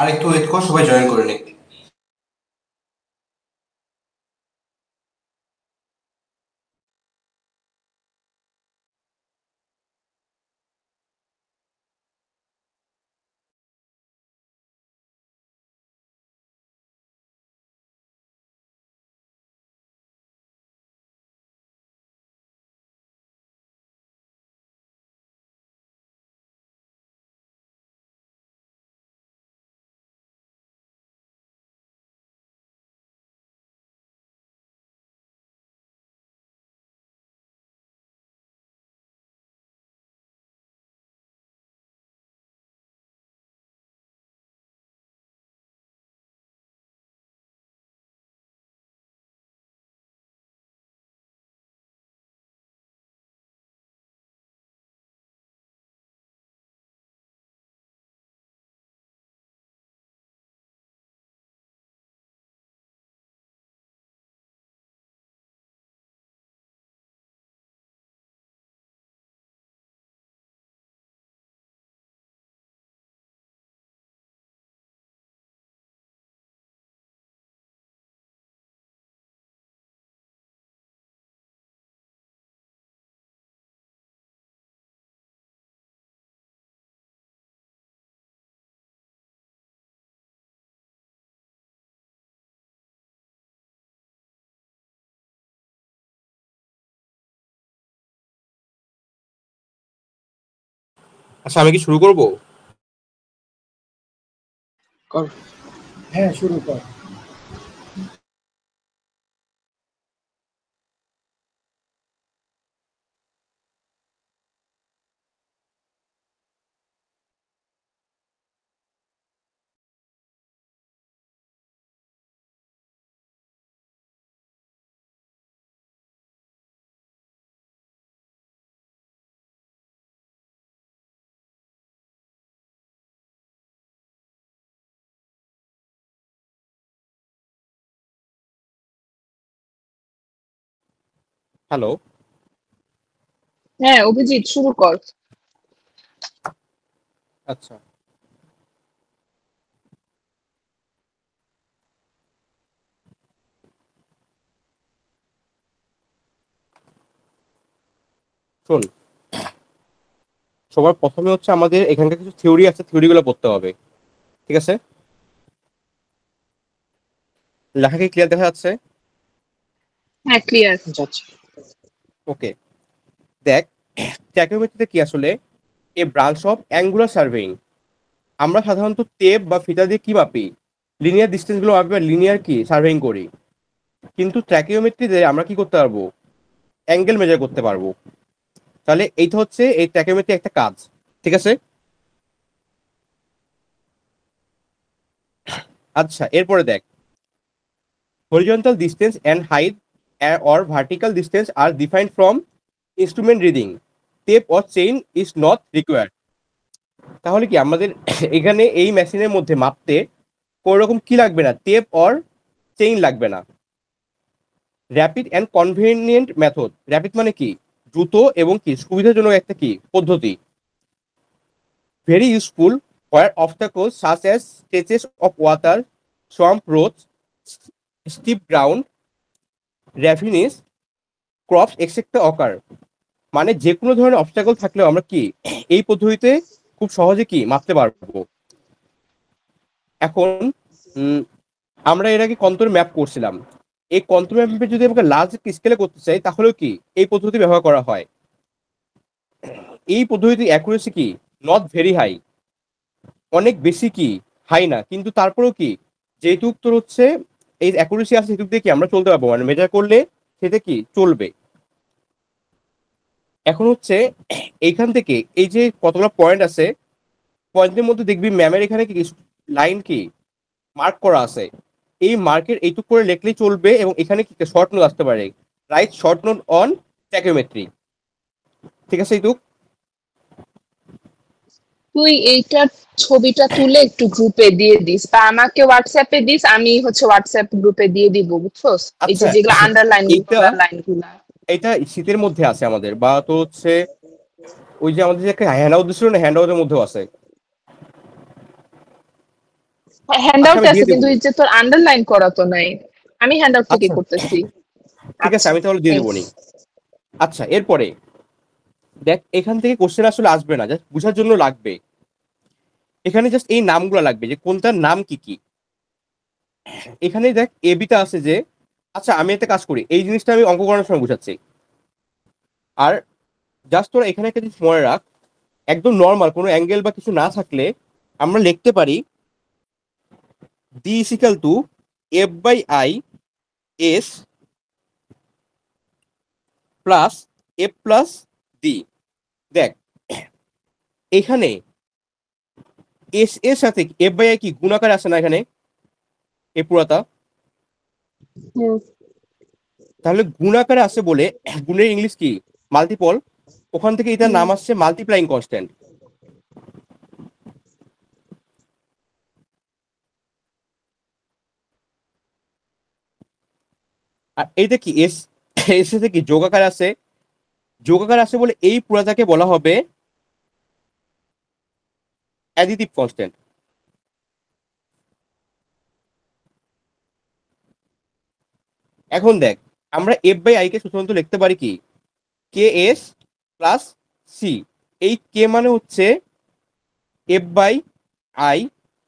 আর একটু ওয়েট কর, সবাই জয়েন করে নিক। আচ্ছা, আমি কি শুরু করব? কর। হ্যাঁ, শুরু কর। হ্যালো। হ্যাঁ অভিজিৎ, শুরু কর। আচ্ছা, শোন, সবার প্রথমে হচ্ছে আমাদের এখানকার কিছু থিওরি আছে, থিওরিগুলো পড়তে হবে। ঠিক আছে? লেখা কি ক্লিয়ার দেখা যাচ্ছে? হ্যাঁ ক্লিয়ার। যাচ্ছে। ওকে, দেখ, ট্র্যাকিওমেট্রিতে কি আসলে এ ব্রাঞ্চ অফ অ্যাঙ্গুলার সার্ভেইং। আমরা সাধারণত টেপ বা ফিতা দিয়ে কি মাপি? লিনিয়ার ডিস্টেন্স গুলো মাপি বা লিনিয়ার কি সার্ভেইং করি। কিন্তু ট্র্যাকিওমেট্রিতে আমরা কি করতে পারবো? অ্যাঙ্গেল মেজার করতে পারবো। তাহলে এইটা হচ্ছে এই ট্র্যাকিওমেট্রি একটা কাজ। ঠিক আছে? আচ্ছা, এরপরে দেখ, horizontal distance and height or vertical distance are defined from instrument reading. Tape or chain is not required. তাহলে কি আমাদের এখানে এই মেশিনের মধ্যে মাপতে কোন রকম কি লাগবে না, টেপ অর চেইন লাগবে না। Rapid and convenient method. Rapid মানে কি? দ্রুত এবং কি সুবিধাজনক একটা কি পদ্ধতি। Very useful where obstacles such as stretches of water, swamp roads, steep ground, ravines, crops etcetera occur. মানে যে কোনো ধরনের অবস্টাকল থাকলেও আমরা কি এই পদ্ধতিতে খুব সহজে কি মাপতে পারবো। এখন আমরা এর আগে কন্ট্রোল ম্যাপ করছিলাম। এই কন্ট্রোল ম্যাপে যদি আমাকে লার্জ স্কেলে করতে চাই তাহলেও কি এই পদ্ধতি ব্যবহার করা হয়। এই পদ্ধতিতে অ্যাকুরেসি কি নট ভেরি হাই, অনেক বেশি কি হাই না, কিন্তু তারপরেও কি যেহেতু তোর হচ্ছে এই অ্যাকুরেসি আছে সেটুক দিয়ে কি আমরা চলতে পারবো, মানে মেজার করলে সেটা কি চলবে। এখন হচ্ছে এইখান থেকে এই যে কতগুলো পয়েন্ট আছে, পয়েন্টের মধ্যে দেখবি ম্যামের এখানে কি লাইন কি মার্ক করা আছে। এই মার্কের এইটুক করে লিখলেই চলবে এবং এখানে কি শর্ট নোট আসতে পারে, রাইট শর্ট নোট অন ট্যাকোমেট্রি। ঠিক আছে এইটুক? তুই এইটার ছবিটা তুলে একটু গ্রুপে দিয়ে দিস বা আমাকে হোয়াটসঅ্যাপে দিস, আমি হচ্ছে হোয়াটসঅ্যাপ গ্রুপে দিয়ে দিব, বুঝছস? এই যে আচ্ছা, যেগুলো আন্ডারলাইন এইটা লাইন গুলা। এটা শীতের মধ্যে আছে আমাদের, বা তো হচ্ছে ওই যে আমাদের যে একটা হ্যান্ড আউট দিছিল না, হ্যান্ড আউটের মধ্যেও আছে। হ্যান্ডআউট আমি আছে দিয়ে দেবো। কিন্তু এই যে তোর আন্ডারলাইন করা তো নাই, আমি হ্যান্ডআউট থেকে আচ্ছা করতেছি। ঠিক আছে, আমি তাহলে দিয়ে দেবো নি। আচ্ছা এরপরে দেখ, এখান থেকে কোশ্চেন আসলে আসবে না, জাস্ট বোঝার জন্য লাগবে। এখানে জাস্ট এই নামগুলো লাগবে যে কোনটার নাম কি কি। এখানে দেখ এবিটা আছে যে, আচ্ছা আমি একটা কাজ করি, এই জিনিসটা আমি অঙ্ক করার সময় বুঝাচ্ছি। আর জাস্ট তোরা এখানে একটা জিনিস মনে রাখ, একদম নর্মাল কোনো অ্যাঙ্গেল বা কিছু না থাকলে আমরা লিখতে পারি D is equal to F by I S plus F plus D. দেখ এখানে এস এর সাথে এফ বাই আই কি গুণাকার আসে না এখানে এই পুরাটা, তাহলে গুণাকারে আসে বলে গুণের ইংলিশ কি মাল্টিপল, ওখান থেকে এটার নাম আসছে মাল্টিপ্লাইং কনস্ট্যান্ট। আর এইটা কি এস, এর সাথে কি যোগাকার আছে, যোগাকার আছে বলে এই পুরাটাকে বলা হবে অ্যাডিটিভ কনস্ট্যান্ট। এখন দেখ আমরা এফ বাই আই কে সাধারণত লিখতে পারি কি কে এস প্লাস সি। এই কে মানে হচ্ছে এফ বাই আই,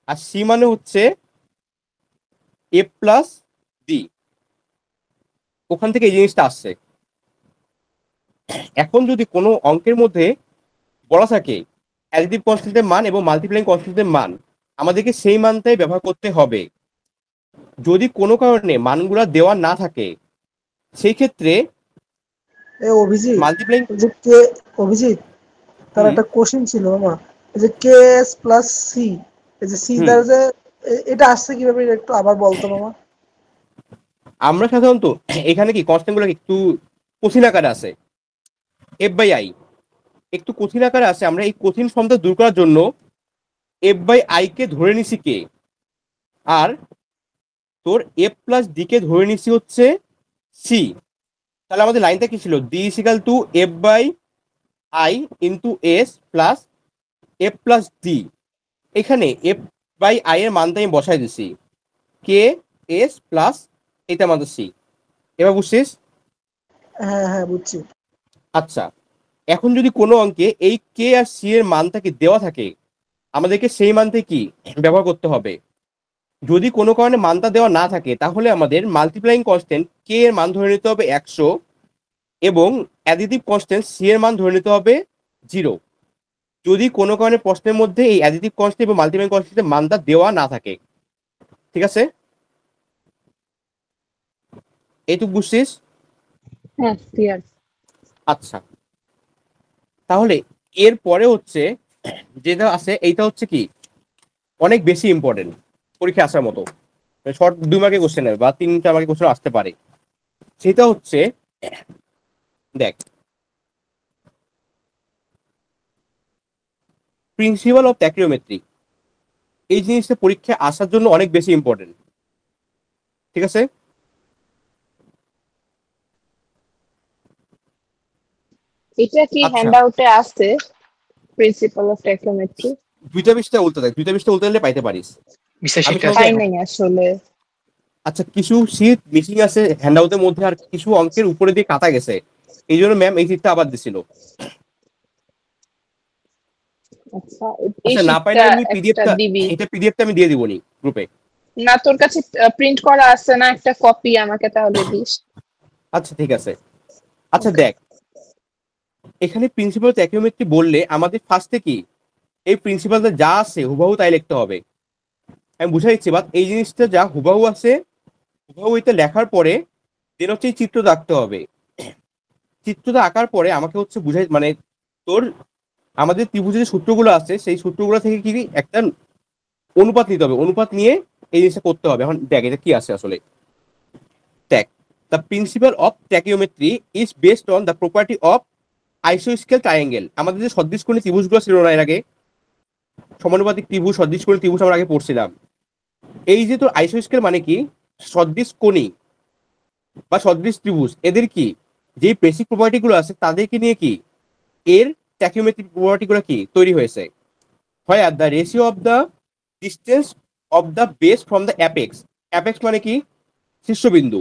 আর সি মানে হচ্ছে এফ প্লাস ডি, ওখান থেকে এই জিনিসটা আসছে। এখন যদি কোনো অঙ্কের মধ্যে বলা থাকে অ্যাডিটিভ কনস্ট্যান্টের মান এবং মাল্টিপ্লাইং কনস্ট্যান্টের মান, আমাদেরকে সেই মানটাই ব্যবহার করতে হবে। যদি কোনো কারণে মানগুলা দেওয়া না থাকে সেই ক্ষেত্রে অভিজিৎ, মাল্টিপ্লাইং। ওই যে কে, অভিজিৎ তার হুম একটা কোশ্চেন ছিল মামা, এই যে কে এস প্লাস সি, এই যে সি হুম দ্বারা যে এটা আসছে কিভাবে, এটা একটু আবার বলতো মামা। আমরা সাধারণত এখানে কি কনস্ট্যান্ট গুলো একটু কঠিন আকারে আছে, এফ বাই আই একটু কঠিন আকারে আছে। আমরা এই কঠিন ফর্মটা দূর করার জন্য এফ বাই আই কে ধরে নিছি কে, আর তোর এফ প্লাস ডি কে ধরে নিছি হচ্ছে সি। তাহলে আমাদের লাইনটা কি ছিল, D equal to F by I into S plus F plus D. এখানে এফ বাই আই এর মানটা আমি বসাই দিছি কে এস প্লাস এটা আমাদের সি। এবার বুঝছিস? হ্যাঁ হ্যাঁ বুঝছি। আচ্ছা এখন যদি কোনো অঙ্কে এই কে আর সি এর মানটাকে দেওয়া থাকে, আমাদেরকে সেই মানটা কি ব্যবহার করতে হবে। যদি কোনো কারণে মানটা দেওয়া না থাকে তাহলে আমাদের মাল্টিপ্লাইং কনস্ট্যান্ট কে এর মান ধরে নিতে হবে 100 এবং অ্যাডিটিভ কনস্ট্যান্ট সি এর মান ধরে নিতে হবে 0। যদি কোনো কারণে প্রশ্নের মধ্যে এই অ্যাডিটিভ কনস্ট্যান্ট এবং মাল্টিপ্লাইং কনস্ট্যান্টের মানটা দেওয়া না থাকে। ঠিক আছে, এইটুকু বুঝছিস? হ্যাঁ ক্লিয়ার। আচ্ছা তাহলে এর পরে হচ্ছে যেটা আছে এইটা হচ্ছে কি অনেক বেশি ইম্পর্টেন্ট, পরীক্ষা আসার মতো, শর্ট 2 মার্কের কোশ্চেন বা 3 মার্কের কোশ্চেন আসতে পারে। সেটা হচ্ছে দেখ প্রিন্সিপাল অফ ট্যাকিওমেট্রি, এই জিনিসটা পরীক্ষায় আসার জন্য অনেক বেশি ইম্পর্টেন্ট। ঠিক আছে, এটা কি আচ্ছা হ্যান্ডআউটে আছে, প্রিন্সিপাল অফ ট্যাকোমেট্রি? দুইটা পৃষ্ঠা উল্টো দেখ, দুইটা পৃষ্ঠা উল্টো দিলে পাইতে পারিস। বিশ্বাস আমি এটা সাধারণত আছে। পাই নাই আসলে। আচ্ছা কিছু শীট মিসিং আছে হ্যান্ডআউটের মধ্যে, আর কিছু অঙ্কের উপরে দিয়ে কাটা গেছে, এই জন্য ম্যাম এই শীটটা আবার দিছিল। আচ্ছা এই আচ্ছা না পাইলে শীটটা আমি একটা পিডিএফটা, দিবি এটা পিডিএফটা আমি দিয়ে দিবনি গ্রুপে। না? তোর কাছে প্রিন্ট করা আছে না? একটা কপি আমাকে তাহলে দিস। আচ্ছা ঠিক আছে। আচ্ছা ওকে। দেখ এখানে প্রিন্সিপাল ট্যাকিওমেট্রি বললে আমাদের ফার্স্টে কি এই প্রিন্সিপালটা যা আছে হুবহু তাই লিখতে হবে। আমি বুঝাই দিচ্ছি, বাট এই জিনিসটা যা হুবহু আছে হুবহু এটা লেখার পরে দেন হচ্ছে এই চিত্রটা আঁকতে হবে। চিত্রটা আঁকার পরে আমাকে হচ্ছে বুঝাই মানে তোর আমাদের ত্রিভুজের যে সূত্রগুলো আছে সেই সূত্রগুলো থেকে কি একটা অনুপাত নিতে হবে, অনুপাত নিয়ে এই জিনিসটা করতে হবে। এখন দেখ এটা কি আছে আসলে, দেখ the principle of tacheometry is based on the property of আইসোস্কেল ট্রায়াঙ্গেল। আমাদের যে সদৃশকোণী ত্রিভুজগুলো ছিল না এর আগে, সমানুপাতিক ত্রিভুজ সদৃশকোণী ত্রিভুজ আমরা আগে পড়ছিলাম। এই যে তোর আইসোস্কেল মানে কি সদৃশকোণী বা সদৃশ ত্রিভুজ, এদের কি যে বেসিক প্রপার্টি গুলো আছে তাদেরকে নিয়ে কি এর ট্যাকিওমেট্রিক প্রপার্টি গুলো কি তৈরি হয়েছে। হয় are the ratio of the distance of the base from the apex. Apex মানে কি? শীর্ষবিন্দু।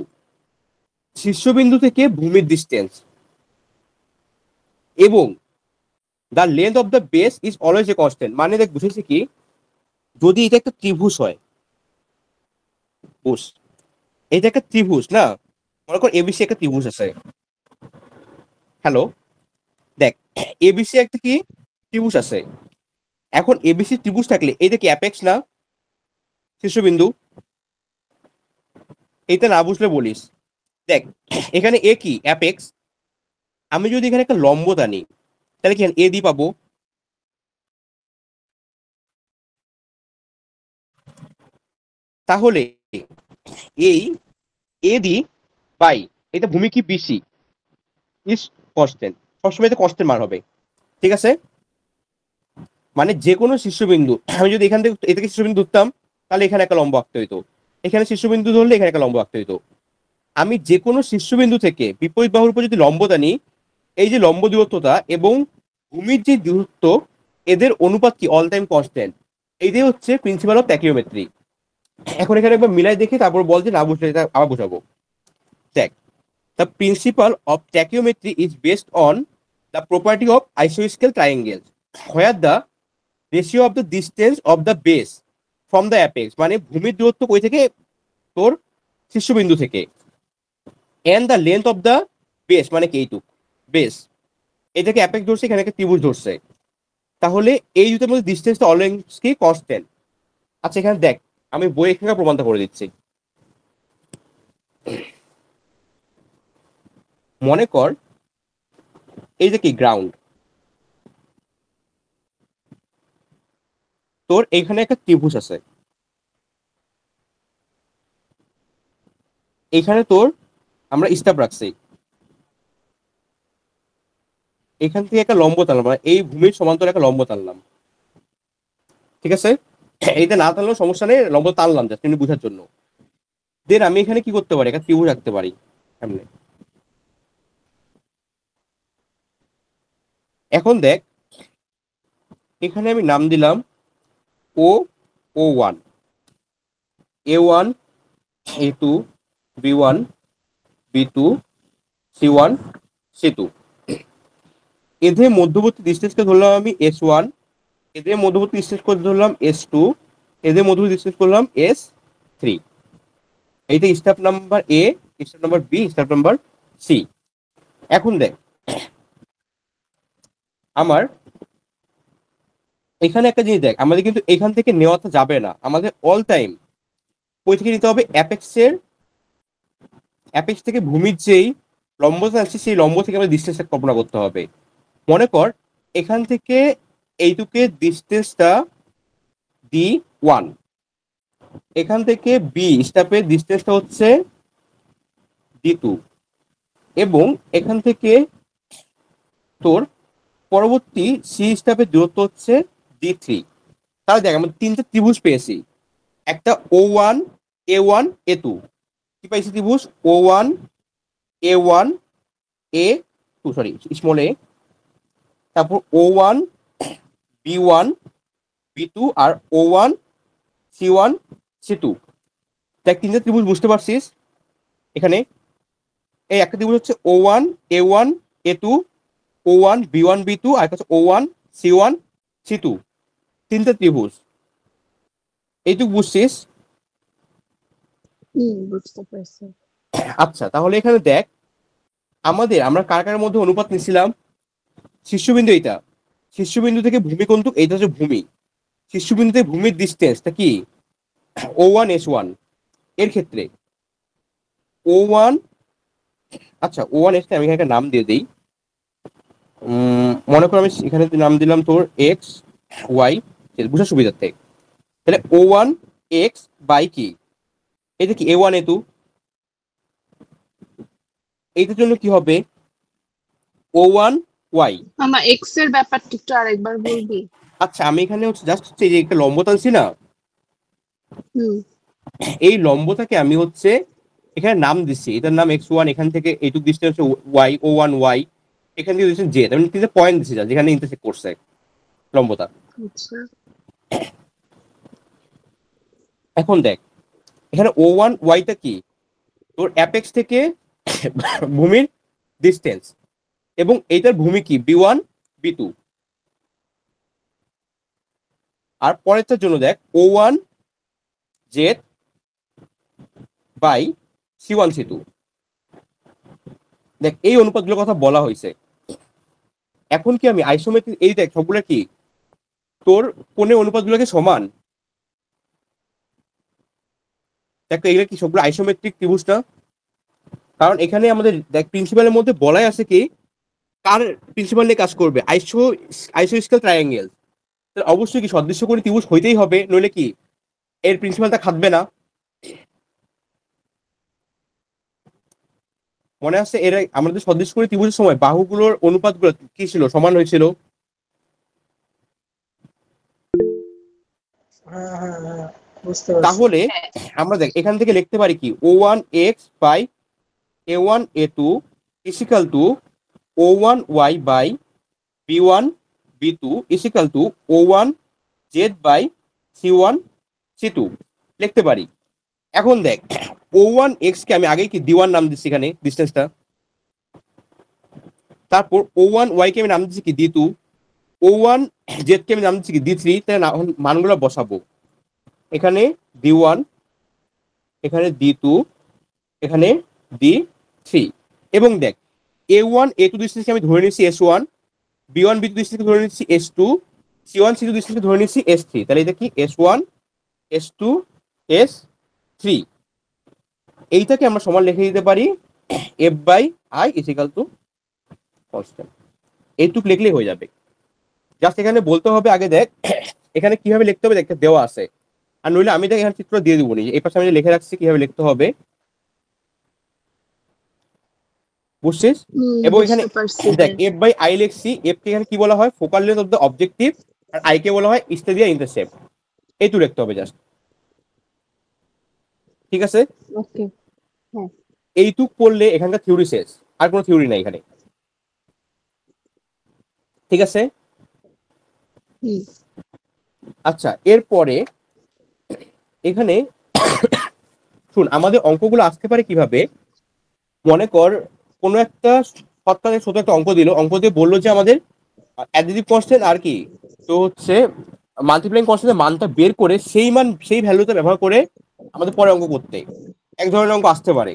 শীর্ষবিন্দু থেকে ভূমির ডিস্টেন্স, এবং the length of the base is always a constant. মানে দেখ বুঝেছি কি, যদি এটা একটা ত্রিভুজ হয়, বুঝ, এটা একটা ত্রিভুজ না, মনে কর এবিসি একটা ত্রিভুজ আছে। হ্যালো, দেখ এবিসি একটা কি ত্রিভুজ আছে। এখন এবিসি ত্রিভুজ থাকলে এইটা কি অ্যাপেক্স না শীর্ষবিন্দু? এইটা না বুঝলে বলিস। দেখ এখানে এ কি অ্যাপেক্স, আমি যদি এখানে একটা লম্ব টানি তাহলে কি এ দি পাবো? তাহলে এই এ দি বাই এটা ভূমি কি বিসি ইজ কনস্ট্যান্ট, সবসময় এটা কনস্ট্যান্ট মান হবে। ঠিক আছে, মানে যে কোনো শীর্ষবিন্দু, আমি যদি এখান থেকে এটাকে শীর্ষবিন্দু ধরতাম তাহলে এখানে একটা লম্ব আঁকতে হইতো, এখানে শীর্ষবিন্দু ধরলে এখানে একটা লম্ব আঁকতে হইতো। আমি যে কোনো শীর্ষবিন্দু থেকে বিপরীত বাহুর উপর যদি লম্ব টানি, এই যে লম্ব দূরত্বটা এবং ভূমির যে দূরত্ব, এদের অনুপাত কি অল টাইম কনস্ট্যান্ট। এইটাই হচ্ছে প্রিন্সিপাল অফ ট্যাকিওমেট্রি। এখন এখানে একবার মিলাই দেখি, তারপর বল যে না বুঝলে এটা আবার বোঝাবো। দেখ, the principle of tacheometry is based on the property of আইসোস্কেল triangle where the ratio of the distance of the base from the apex, মানে ভূমির দূরত্ব কই থেকে, তোর শীর্ষবিন্দু থেকে, and the length of the base মানে কি এইটুক বেস, এটাকে অ্যাপেক্স ধরছে, এখানে একটা ত্রিভুজ ধরছে, তাহলে এই দুটোর মধ্যে ডিস্টেন্সটা অলওয়েজ কি কনস্ট্যান্ট। আচ্ছা এখানে দেখ, আমি বই এখানকার প্রমাণটা করে দিচ্ছি। মনে কর এই যে কি গ্রাউন্ড, তোর এখানে একটা ত্রিভুজ আছে, এখানে তোর আমরা স্টাপ রাখছি, এখান থেকে একটা লম্ব টানলাম, মানে এই ভূমির সমান্তরাল একটা লম্ব টানলাম। ঠিক আছে, এইটা না টানলেও সমস্যা নেই, লম্ব টানলাম জাস্ট এমনি বোঝার জন্য। দেন আমি এখানে কি করতে পারি, একটা ত্রিভুজ রাখতে পারি সামনে। এখন দেখ, এখানে আমি নাম দিলাম ও ও one, A1, A2, B1, B2, C1, C2। এদের মধ্যবর্তী ডিস্টেন্সকে ধরলাম আমি S1, এদের মধ্যবর্তী ডিস্টেন্স করে ধরলাম S2, এদের মধ্যবর্তী ডিস্টেন্স করলাম S3। এইটা step number A, step number B, step number C. এখন দেখ, আমার এখানে একটা জিনিস দেখ, আমাদের কিন্তু এখান থেকে নেওয়াটা যাবে না, আমাদের অল টাইম ওই থেকে নিতে হবে অ্যাপেক্সের, অ্যাপেক্স থেকে ভূমির যেই লম্বটা আছে সেই লম্ব থেকে আমাদের ডিস্টেন্সটা কল্পনা করতে হবে। মনে কর এখান থেকে এইটুকে ডিস্টেন্সটা D1, এখান থেকে বি স্টেপের ডিস্টেন্সটা হচ্ছে D2, এবং এখান থেকে তোর পরবর্তী সি স্টেপের দূরত্ব হচ্ছে D3। তাহলে দেখ আমরা তিনটে ত্রিভুজ পেয়েছি, একটা O1, A1, A2, কি পাইছি ত্রিভুজ O1, A1, A2, sorry small এ, তারপর O1, B1, B2 আর O1, C1, C2। দেখ তিনটে ত্রিভুজ বুঝতে পারছিস? এখানে এই একটা ত্রিভুজ হচ্ছে O1, A1, A2, O1, B1, B2 আর একটা হচ্ছে O1, C1, C2, তিনটে ত্রিভুজ। এইটুকু বুঝছিস? বুঝতে পারছি। আচ্ছা তাহলে এখানে দেখ, আমরা কার কার মধ্যে অনুপাত নিছিলাম? শীর্ষবিন্দু এইটা, শীর্ষবিন্দু থেকে ভূমি কোনটুক, এইটা হচ্ছে ভূমি, শীর্ষবিন্দু থেকে ভূমির ডিস্টেন্সটা কি O1, S1। এর ক্ষেত্রে O1, আচ্ছা O1 S আমি এখানে একটা নাম দিয়ে দিই। মনে করো আমি এখানে নাম দিলাম তোর এক্স ওয়াই, বুঝার সুবিধার্থে। তাহলে O1 X বাই কি, এটা কি A1, A2, এইটার জন্য কি হবে O1 Y। মামা এক্স এর ব্যাপারটা একটু আরেকবার বলবি? আচ্ছা আমি এখানে হচ্ছে জাস্ট হচ্ছে এই যে একটা লম্ব টানছি না, হুম এই লম্বটাকে আমি হচ্ছে এখানে নাম দিচ্ছি, এটার নাম X1, এখান থেকে এইটুক ডিস্টেন্স Y, O1 Y, এখান থেকে ডিস্টেন্স জেড, আমি তিনটে পয়েন্ট দিচ্ছি যা যেখানে ইন্টারসেক্ট করছে লম্বটা। আচ্ছা এখন দেখ এখানে O1 ওয়াইটা কি তোর অ্যাপেক্স থেকে ভূমির ডিস্টেন্স এবং এইটার ভূমি কি B1 B2 আর পরেরটার জন্য দেখ O1 Z by C1 C2 দেখ এই অনুপাতগুলোর কথা বলা হয়েছে। এখন কি আমি আইসোমেট্রিক এই দেখ সবগুলো কি তোর কোণের অনুপাতগুলোকে সমান দেখ এগুলো কি সবগুলো আইসোমেট্রিক ত্রিভুজ না? কারণ এখানে আমাদের দেখ প্রিন্সিপালের মধ্যে বলাই আছে কি কার প্রিন্সিপাল নিয়ে কাজ করবে আইসোস্কেল ট্রায়াঙ্গেল, অবশ্যই কি সদৃশ্য কোণী ত্রিভুজ হইতেই হবে, নইলে কি এর প্রিন্সিপালটা খাটবে না। মনে আছে এর আমাদের সদৃশ্য কোণী ত্রিভুজের সময় বাহুগুলোর অনুপাতগুলো কি ছিল, সমান হয়েছিল। হ্যাঁ হ্যাঁ হ্যাঁ বুঝতে পারছি। তাহলে আমরা দেখ এখান থেকে লিখতে পারি কি O1x by A1 A2 equal to O1y by B1 B2 equal to O1 Z by C1 C2 লিখতে পারি। এখন দেখ O1x কে আমি আগে কি D1 নাম দিচ্ছি এখানে ডিসটেন্সটা, তারপর O1y কে আমি নাম দিচ্ছি কি D2, O1 Z কে আমি নাম দিচ্ছি কি D3, তাই মানগুলো বসাবো এখানে D1 এখানে D2 এখানে D3 এবং দেখ A1 A2 ডিস্টেন্সকে আমি ধরে নিচ্ছি S1, B1 B2 ডিস্টেন্সকে ধরে নিচ্ছি S2, C1 C2 ডিস্টেন্সকে ধরে নিচ্ছি S3, তাহলে এটা কি S1 S2 S3। এইটাকে আমরা সমান লিখে দিতে পারি F by I equal to constant. এইটুক লিখলেই হয়ে যাবে। জাস্ট এখানে বলতে হবে আগে দেখ এখানে কিভাবে লিখতে হবে দেখতে দেওয়া আছে, আর নইলে আমি দেখ এখানে চিত্র দিয়ে দেবো নি, এই পাশে আমি লিখে রাখছি কিভাবে লিখতে হবে, বুঝছিস? এবং এখানে দেখ F বাই I লিখছি, F কে এখানে কি বলা হয় focal length of the objective, আর I কে বলা হয় স্টেডিয়া ইন্টারসেপ্ট। এইটুকু লিখতে হবে জাস্ট, ঠিক আছে? ওকে হ্যাঁ এইটুক পড়লে এখানকার থিওরি শেষ, আর কোনো থিওরি নাই এখানে, ঠিক আছে? হুম আচ্ছা এরপরে এখানে শুন আমাদের অঙ্কগুলো আসতে পারে কিভাবে, মনে কর কোনো একটা শর্টকাটের ছোট একটা অঙ্ক দিল, অঙ্ক দিয়ে বললো যে আমাদের অ্যাডিটিভ কনস্ট্যান্ট আর কি তো হচ্ছে মাল্টিপ্লাইং কনস্ট্যান্টের মানটা বের করে সেই মান সেই ভ্যালুটা ব্যবহার করে আমাদের পরে অঙ্ক করতে এক ধরনের অঙ্ক আসতে পারে,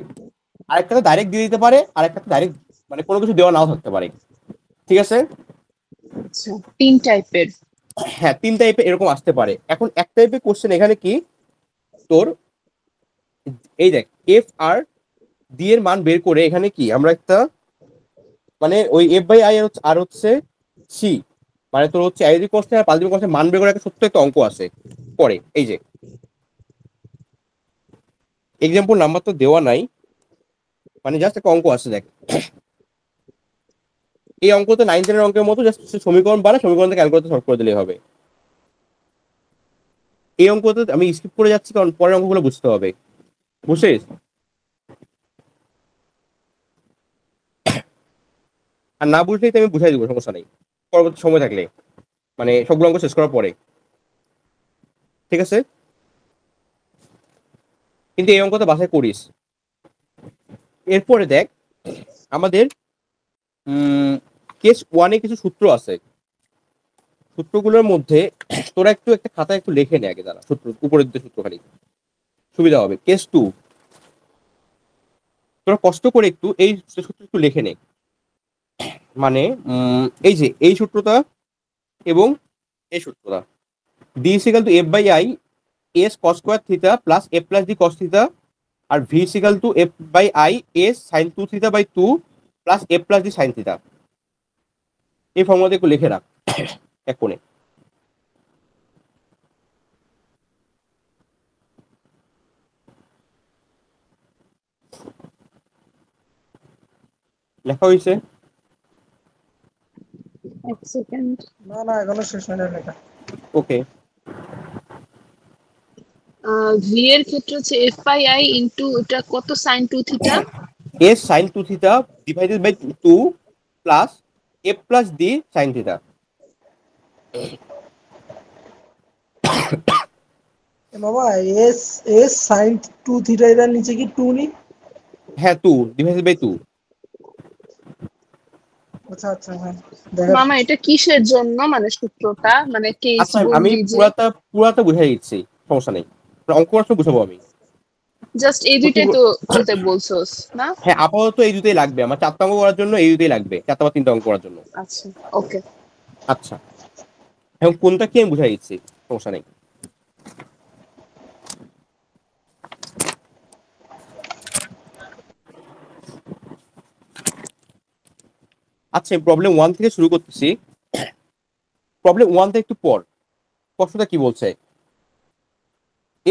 আরেকটাতে ডাইরেক্ট দিয়ে দিতে পারে, আরেকটাতে ডাইরেক্ট মানে কোনো কিছু দেওয়া নাও থাকতে পারে, ঠিক আছে? আচ্ছা তিন টাইপের হ্যাঁ 3 টাইপের এরকম আসতে পারে। এখন এক টাইপের কোশ্চেন এখানে কি তোর এই দেখ এফ আর ডি এর মান বের করে এখানে কি আমরা একটা মানে ওই এফ বাই আই আর হচ্ছে সি মানে তোর হচ্ছে আইডি কনস্ট্যান্ট আর পালজিবল কনস্ট্যান্ট মান বের করে একটা ছোট্ট একটা অঙ্ক আছে পরে, এই যে এক্সাম্পল নাম্বার তো দেওয়া নাই, মানে জাস্ট একটা অঙ্ক আছে দেখ, এই অঙ্কতে 9 10 অঙ্কের মতো জাস্ট সমীকরণ বানা সমীকরণটা ক্যালকুলেটর সলভ করে দিলেই হবে। এই অঙ্কতে আমি স্কিপ করে যাচ্ছি কারণ পরের অঙ্কগুলো বুঝতে হবে, বুঝছিস? আর না বুঝলেই তো আমি বুঝাই দিব, সমস্যা নেই, পরবর্তী সময় থাকলে মানে সবগুলো অঙ্ক শেষ করার পরে, ঠিক আছে? কিন্তু এই অঙ্কটা বাসায় করিস। এরপরে দেখ আমাদের কেস ওয়ানে কিছু সূত্র আছে, সূত্রগুলোর মধ্যে তোরা একটু একটা খাতায় একটু লিখে নে আগে, দাঁড়া সূত্র উপরের দিকে সূত্র খালি সুবিধা হবে। কেস টু তোরা কষ্ট করে একটু এই সূত্র একটু লিখে নে, মানে এই যে এই সূত্রটা এবং এই সূত্রটা D equal to F by I S cos square theta plus F plus D cos theta, আর V equal to F by I S sine 2 theta by 2 plus F plus D sine theta. এই ফর্মুলাতে একটু লিখে রাখ এক কোণে। লেখা হয়েছে? এক সেকেন্ড না না এখনো শেষ হয়নি লেখা। ওকে ভি এর ক্ষেত্রে হচ্ছে এফ বাই আই ইন্টু এটা কত sine 2 theta S sine 2 theta divided by 2 plus F plus D sine theta. বাবা এস এস সাইন 2 থিটা এর নিচে কি 2 নি? হ্যাঁ 2 ডিভাইডেড বাই 2। আচ্ছা আচ্ছা হ্যাঁ দেখা। মামা এটা কিসের জন্য, মানে সূত্রটা, মানে কেস আচ্ছা আমি বললি যে পুরাটা বুঝাই দিচ্ছি, সমস্যা নেই, অঙ্ক করার সময় বুঝাবো আমি। জাস্ট এই দুইটাই তো তুলতে বলছোস না? হ্যাঁ আপাতত এই দুটোই লাগবে আমার, 4টা অঙ্ক করার জন্য এই দুটোই লাগবে, 4টা বা 3টা অঙ্ক করার জন্য। আচ্ছা ওকে। আচ্ছা এবং কোনটা কি আমি বুঝাই দিচ্ছি, সমস্যা নেই। আচ্ছা প্রবলেম 1 থেকে শুরু করতেছি। প্রবলেম 1 থেকে একটু পর প্রশ্নটা কি বলছে,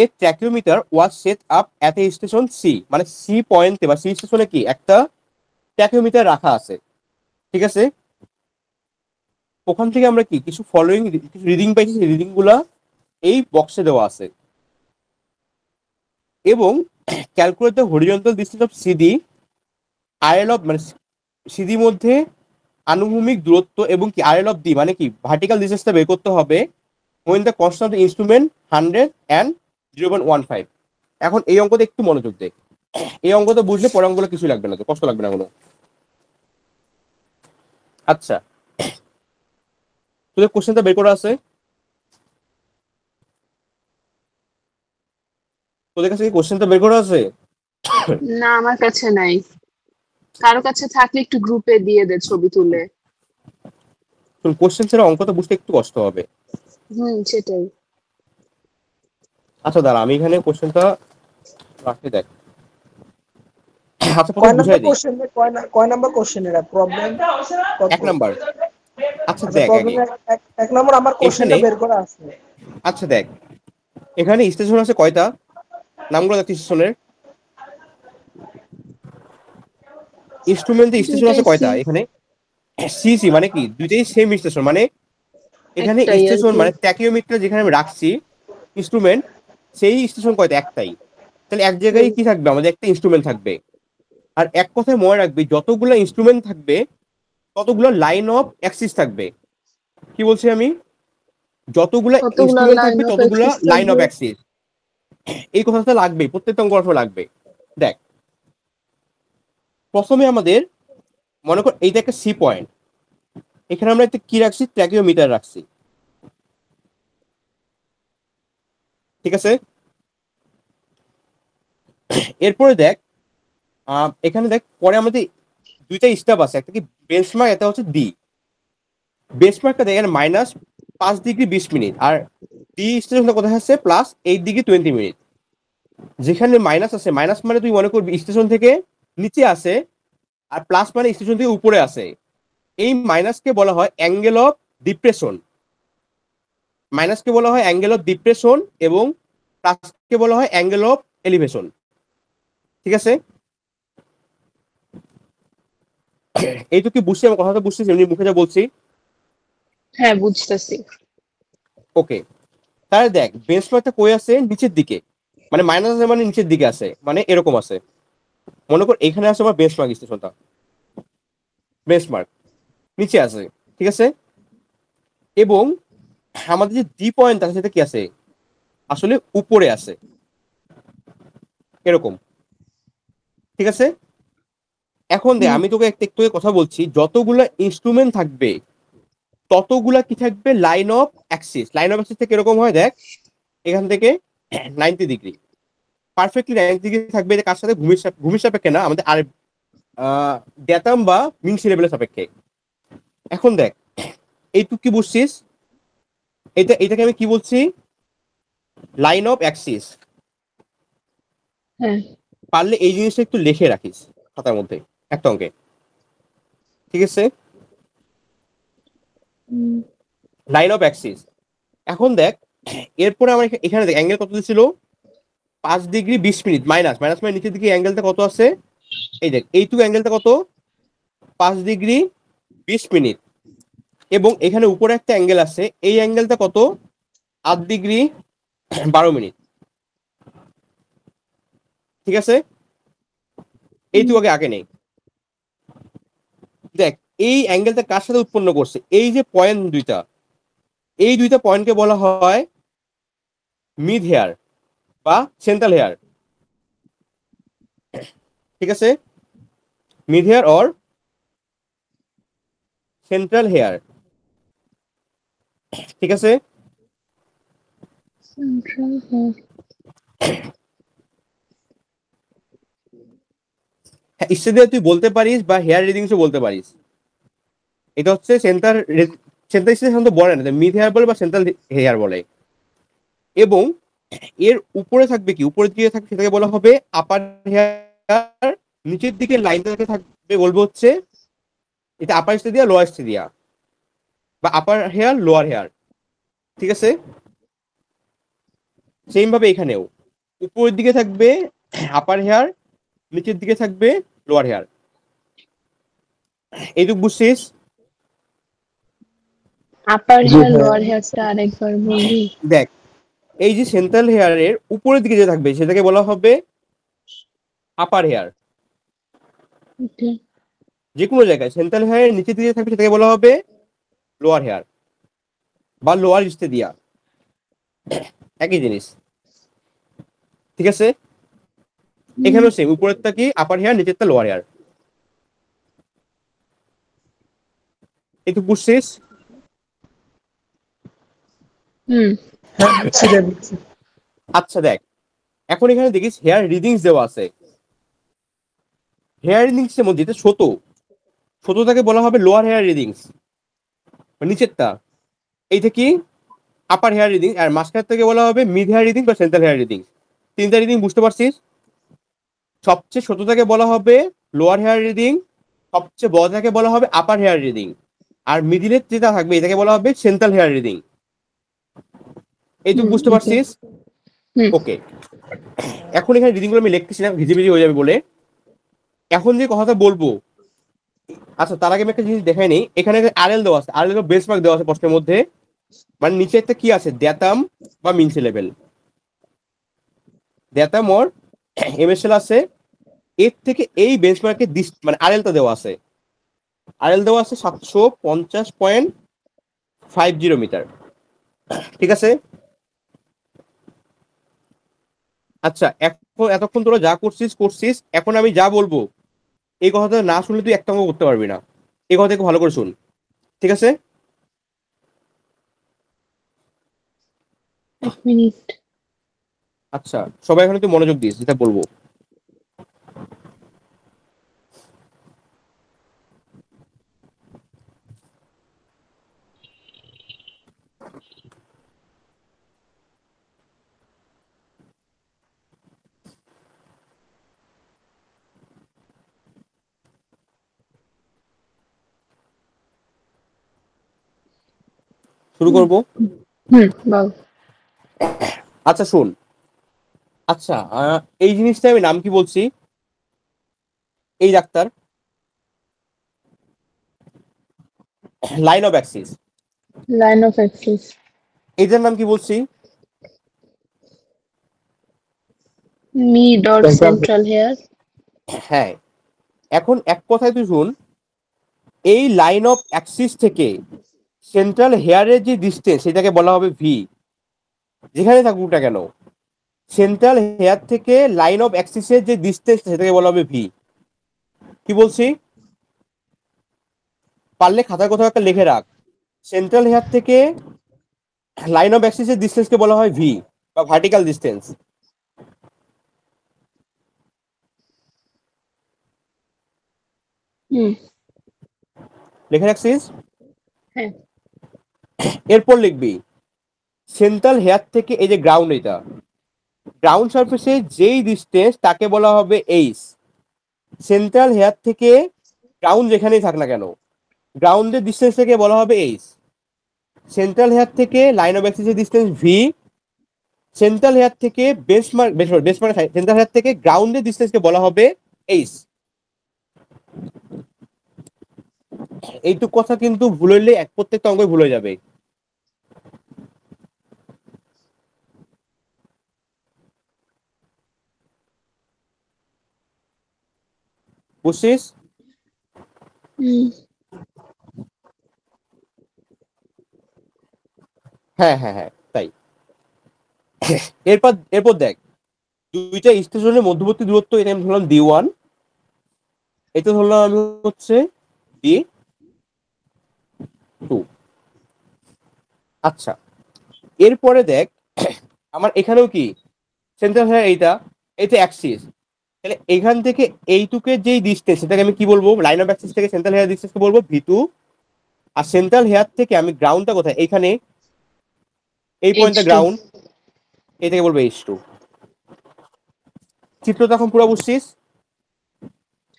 a tacheometer was set up at a station C, মানে সি পয়েন্টে বা সি স্টেশনে কি একটা ট্র্যাকিওমিটার রাখা আছে, ঠিক আছে। ওখান থেকে আমরা কি কিছু ফলোইং কিছু রিডিং পাইছি, সেই রিডিং গুলা এই বক্সে দেওয়া আছে। এবং calculate the horizontal distance of CD, RL of মানে সিডি মধ্যে আনুভূমিক দূরত্ব এবং কি আরএল অফ ডি মানে কি ভার্টিক্যাল ডিসটেন্সটা বের করতে হবে when the constant of the instrument 100 and 0.15। এখন এই অঙ্কটা একটু মনোযোগ দেখ, এই অঙ্কটা বুঝলে পরে অঙ্কগুলো কিছু লাগবে না, তো কষ্ট লাগবে না কোনো। আচ্ছা তোদের কোশ্চেনটা বের করা আছে, তোদের কাছে কি কোশ্চেনটা বের করা আছে? না আমার কাছে নাই, কারো কাছে থাকলে একটু গ্রুপে দিয়ে দে ছবি তুলে। কোশ্চেন ছাড়া অঙ্কটা বুঝতে একটু কষ্ট হবে। সেটাই। আচ্ছা দাঁড়া আমি এখানে কোশ্চেনটা রাখতে দেখ। আচ্ছা কয় প্রথমে নাম্বার বুঝাই দিই। কোশ্চেন, কয় নাম্বার কোশ্চেন এর প্রবলেম কত? 1 নাম্বার। আচ্ছা আচ্ছা দেখ আগে প্রবলেম এক নম্বর আমার এখানে, কোশ্চেনটা বের করা আছে। আচ্ছা দেখ এখানে স্টেশন আছে কয়টা, নামগুলো দেখ স্টেশনের, ইনস্ট্রুমেন্টে স্টেশন দুইটাই আছে সি, কয়টা এখানে, সি সি মানে কি দুইটাই সেম স্টেশন, মানে এখানে একটাই আর স্টেশন কি। মানে ট্যাকিওমিটার যেখানে আমি রাখছি ইনস্ট্রুমেন্ট, সেই স্টেশন কয়টা, একটাই। তাহলে এক জায়গায় হুম, কি থাকবে, আমাদের একটা ইনস্ট্রুমেন্ট থাকবে। আর এক কথায় মনে রাখবি যতগুলো ইনস্ট্রুমেন্ট থাকবে ততগুলো লাইন অফ অ্যাক্সিস থাকবে। কি বলছি আমি, যতগুলো কতগুলা ইনস্ট্রুমেন্ট লাইন থাকবে অফ ততগুলো অ্যাক্সিস লাইন অফ থাকবে? অ্যাক্সিস, এই কথাটা লাগবে, প্রত্যেকটা অঙ্ক অর্থ লাগবে। দেখ প্রথমে আমাদের মনে কর এইটা একটা সি পয়েন্ট, এখানে আমরা একটা কি রাখছি, ট্র্যাকিওমিটার রাখছি, ঠিক আছে। এরপরে দেখ এখানে দেখ পরে আমাদের দুইটা স্টেপ আছে, একটা কি বেঞ্চমার্ক, একটা হচ্ছে ডি। বেঞ্চমার্কটা দেখ এখানে -5°20', আর ডি স্টেশনটা কোথায় আছে +8°20'। যেখানে মাইনাস আছে, মাইনাস মানে তুই মনে করবি স্টেশন থেকে নিচে আছে, আর প্লাস মানে স্টেশন থেকে উপরে আছে। এই মাইনাসকে বলা হয় অ্যাঙ্গেল অফ ডিপ্রেশন, মাইনাসকে বলা হয় অ্যাঙ্গেল অফ ডিপ্রেশন এবং প্লাসকে বলা হয় অ্যাঙ্গেল অফ এলিভেশন, ঠিক আছে। এইটুকু বুঝছি, আমার কথাটা বুঝছিস এমনি মুখে যা বলছি? হ্যাঁ বুঝতেছি। ওকে তাহলে দেখ বেঞ্চমার্কটা কই আছে, নিচের দিকে, মানে মাইনাস আছে মানে নিচের দিকে আছে, মানে এরকম আছে। মনে কর এখানে আছে আমার বেঞ্চমার্ক স্টেশনটা, বেঞ্চমার্ক নিচে আছে, ঠিক আছে। এবং আমাদের যে ডি পয়েন্ট আছে সেটা কি আছে, আসলে উপরে আছে, এরকম, ঠিক আছে। এখন দেখ হুম, আমি তোকে একটু একটু কথা বলছি, যতগুলা ইনস্ট্রুমেন্ট থাকবে ততগুলা কি থাকবে, line of axis. Line of axis থেকে এরকম হয় দেখ, এখান থেকে 90°, পারফেক্টলি 90° থাকবে। এটা কার সাথে, ভূমির সাপেক্ষে না, আমাদের আর ড্যাটাম বা মিন সি লেভেলের সাপেক্ষে। এখন দেখ এইটুক কি বুঝছিস, এটাকে আমি কি বলছি, লাইন অফ অ্যাক্সিস। হ্যাঁ। পারলে এই জিনিসটা একটু লিখে রাখিস খাতার মধ্যে একটা অঙ্কে, ঠিক আছে। হুম, লাইন অফ অ্যাক্সিস। এখন দেখ এরপরে আমার এখানে দেখ অ্যাঙ্গেল কত ছিল, 5°20', মাইনাস মাইনাস মানে নিচের দিকে অ্যাঙ্গেলটা কত আছে, এই দেখ এইটুকু অ্যাঙ্গেলটা কত, 5°20'। এবং এখানে উপরে একটা অ্যাঙ্গেল আছে, এই অ্যাঙ্গেলটা কত, 8°12'। ঠিক আছে, এইটুকু আগে আগে নেই। দেখ এই অ্যাঙ্গেলটা কার সাথে উৎপন্ন করছে, এই যে পয়েন্ট দুইটা, এই দুইটা পয়েন্টকে বলা হয় মিড হেয়ার, বা সেন্ট্রাল হেয়ার, ঠিক আছে, mid hair or central hair, ঠিক আছে। Central hair. হ্যাঁ, ইচ্ছে দিয়ে তুই বলতে পারিস বা হেয়ার রিডিংসও বলতে পারিস। এটা হচ্ছে সেন্টার, সেন্টার সাধারণত বলে না, মিড হেয়ার বলে বা সেন্ট্রাল হেয়ার বলে। এবং এর উপরে থাকবে কি, উপরের দিকে থাকবে সেটাকে বলা হবে আপার হেয়ার, নিচের দিকে লাইনটাকে থাকবে বলবো হচ্ছে এটা আপার স্টেডিয়া লোয়ার স্টেডিয়া, বা আপার হেয়ার লোয়ার হেয়ার, ঠিক আছে। সেম ভাবে এখানেও উপরের দিকে থাকবে আপার হেয়ার, নিচের দিকে থাকবে লোয়ার হেয়ার। এইটুকু বুঝছিস? আপার জি হেয়ার ভাইয়া। লোয়ার হেয়ারটা আরেকবার বলবি? দেখ, এই যে সেন্ট্রাল হেয়ারের উপরের দিকে যে থাকবে সেটাকে বলা হবে আপার হেয়ার। ওকে। যে কোনো জায়গায় সেন্ট্রাল হেয়ারের নিচের দিকে থাকবে সেটাকে বলা হবে লোয়ার হেয়ার বা লোয়ার স্টেডিয়া, একই জিনিস, ঠিক আছে। এখানেও সেম, উপরেরটা কি আপার হেয়ার, নিচেরটা লোয়ার হেয়ার। একটু বুঝছিস? হুম। হ্যাঁ বুঝছি রে, বুঝছি। আচ্ছা দেখ, এখন এখানে দেখিস হেয়ার রিডিংস দেওয়া আছে। হেয়ার রিডিংস এর মধ্যে যেটা ছোট, ছোটটাকে বলা হবে লোয়ার হেয়ার রিডিংস, নিচেরটা এইটা কি আপার হেয়ার রিডিং, আর মাঝখান থেকে বলা হবে মিড হেয়ার রিডিং বা সেন্ট্রাল হেয়ার রিডিং। তিনটা রিডিং বুঝতে পারছিস? সবচেয়ে ছোটটাকে বলা হবে লোয়ার হেয়ার রিডিং, সবচেয়ে বড়টাকে বলা হবে আপার হেয়ার রিডিং, আর মিডিলের যেটা থাকবে এটাকে বলা হবে সেন্ট্রাল হেয়ার রিডিং। এইটুকু বুঝতে ওকে। পারছিস? হুম। ওকে, এখন এখানে রিডিং গুলো আমি লিখতেছি না, ভিজি ভিজি হয়ে যাবে বলে। এখন যে কথাটা বলবো, আচ্ছা তার আগে আমি একটা জিনিস দেখাই নেই। এখানে আরএল দেওয়া আছে, আরএল বেঞ্চমার্ক দেওয়া আছে প্রশ্নের মধ্যে, মানে নিচে একটা কি আছে, ড্যাটাম বা মিনসি লেভেল, ড্যাটাম ওর এমএসএল আছে। এর থেকে এই বেঞ্চমার্কের মানে আরএলটা দেওয়া আছে, আরএল দেওয়া আছে 750.50 মিটার, ঠিক আছে। আচ্ছা এখন এতক্ষণ তোরা যা করছিস করছিস, এখন আমি যা বলবো এই কথাটা না শুনলে তুই একটা অঙ্ক করতে পারবি না। এই কথা একটু ভালো করে শুন, ঠিক আছে। 1 মিনিট। আচ্ছা সবাই এখন একটু মনোযোগ দিস যেটা বলবো। শুরু হুম। করব। হুম, বল। আচ্ছা শুন, আচ্ছা এই জিনিসটা আমি নাম কি বলছি, এই ডাক্তার line of axis, line of axis. এইটার নাম কি বলছি? Mid or central. Central hair. হ্যাঁ, এখন এক কথায় তুই শুন, এই লাইন অফ অ্যাক্সিস থেকে সেন্ট্রাল হেয়ারের যে ডিস্টেন্স সেটাকে বলা হবে ভি, যেখানে থাকুক না কেন। সেন্ট্রাল হেয়ার থেকে লাইন অফ অ্যাক্সিসের যে ডিস্টেন্স সেটাকে বলা হবে ভি। কি বলছি? পারলে খাতায় কোথাও একটা লিখে রাখ, সেন্ট্রাল হেয়ার থেকে লাইন অফ অ্যাক্সিসের ডিস্টেন্সকে বলা হয় ভি বা ভার্টিক্যাল ডিস্টেন্স। হুম। লিখে রাখছিস? হ্যাঁ। এরপর লিখবি সেন্ট্রাল হেয়ার থেকে এই যে গ্রাউন্ড, এটা গ্রাউন্ড সারফেসে যেই ডিস্টেন্স তাকে বলা হবে এইচ। সেন্ট্রাল হেয়ার থেকে গ্রাউন্ড যেখানেই থাক না কেন, গ্রাউন্ডের ডিস্টেন্স থেকে বলা হবে এইচ। সেন্ট্রাল হেয়ার থেকে লাইন অফ অ্যাক্সিসের ডিস্টেন্স ভি, সেন্ট্রাল হেয়ার থেকে বেসমার্ক, বেসমার্ক সেন্ট্রাল হেয়ার থেকে গ্রাউন্ডের ডিস্টেন্সকে বলা হবে এইচ। এইটুক কথা কিন্তু ভুল হইলে এক প্রত্যেকটা অঙ্কই ভুল হয়ে যাবে, বুঝছিস? হুম। হ্যাঁ হ্যাঁ হ্যাঁ তাই। এরপর এরপর দেখ, দুইটা স্টেশনের মধ্যবর্তী দূরত্ব, এটা আমি ধরলাম D1, এটা ধরলাম আমি হচ্ছে D2। আচ্ছা, এরপরে দেখ আমার এখানেও কি সেন্টার হয় এইটা, এটা অ্যাক্সিস। তাহলে এখান থেকে এইটুকে যেই ডিস্টেন্স, সেটাকে আমি কি বলবো, লাইন অফ অ্যাক্সিস থেকে সেন্ট্রাল হেয়ার ডিস্টেন্সকে বলবো V2। আর সেন্ট্রাল হেয়ার থেকে আমি গ্রাউন্ডটা কোথায়, এইখানে এই পয়েন্টটা H2। গ্রাউন্ড, এটাকে বলবো H2। চিত্রটা এখন পুরো বুঝছিস?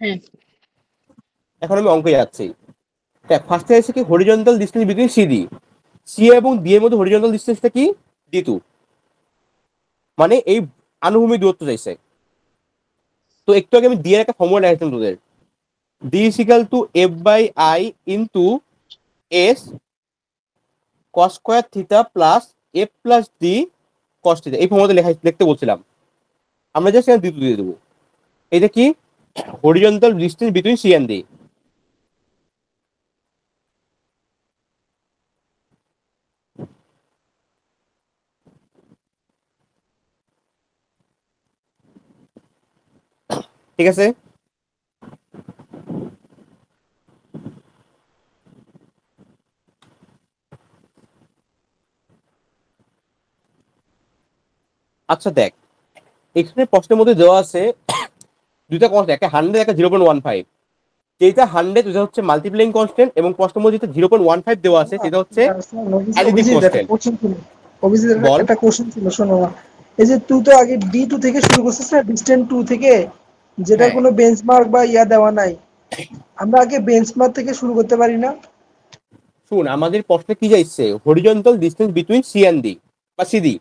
হ্যাঁ। এখন আমি অঙ্কে যাচ্ছি। দেখ ফার্স্টে এসে কি horizontal distance between CD, C এবং ডি এর মধ্যে হরিজন্টাল ডিস্টেন্সটা কি D2, মানে এই আনুভূমিক দূরত্ব চাইছে। তো একটু আগে আমি ডি এর একটা ফর্মুলা দেখাচ্ছিলাম তোদের, D is equal two F/I into S cos square theta plus F plus D cos theta. এই ফর্মুলাতে লিখতে বলছিলাম, আমরা জাস্ট এখানে D2 দিয়ে দেবো। এটা কি horizontal distance between C and D. ঠিক আছে? আচ্ছা দেখ, এখানে প্রশ্নের মধ্যে দেওয়া আছে দুইটা কনস্ট্যান্ট, একটা 100 একটা 0.15। যেটা 100 ওটা হচ্ছে মাল্টিপ্লাইং কনস্ট্যান্ট, এবং প্রশ্নের মধ্যে যেটা 0.15 দেওয়া আছে সেটা হচ্ছে অ্যাডিটিভ অভিজিৎ একটা কনস্ট্যান্ট। কোশ্চেন ছিল, অভিজিৎ বল। একটা কোশ্চেন ছিল, শোনো না। এই যে তুই তো আগে D2 থেকে শুরু করছিস না, ডিস্টেন্স 2 থেকে, যেটার হ্যাঁ কোনো বেঞ্চমার্ক বা ইয়া দেওয়া নাই, আমরা আগে বেঞ্চমার্ক থেকে শুরু করতে পারি না? শুন, আমাদের প্রশ্নে কি চাইছে, horizontal distance between C and D বা সিডি।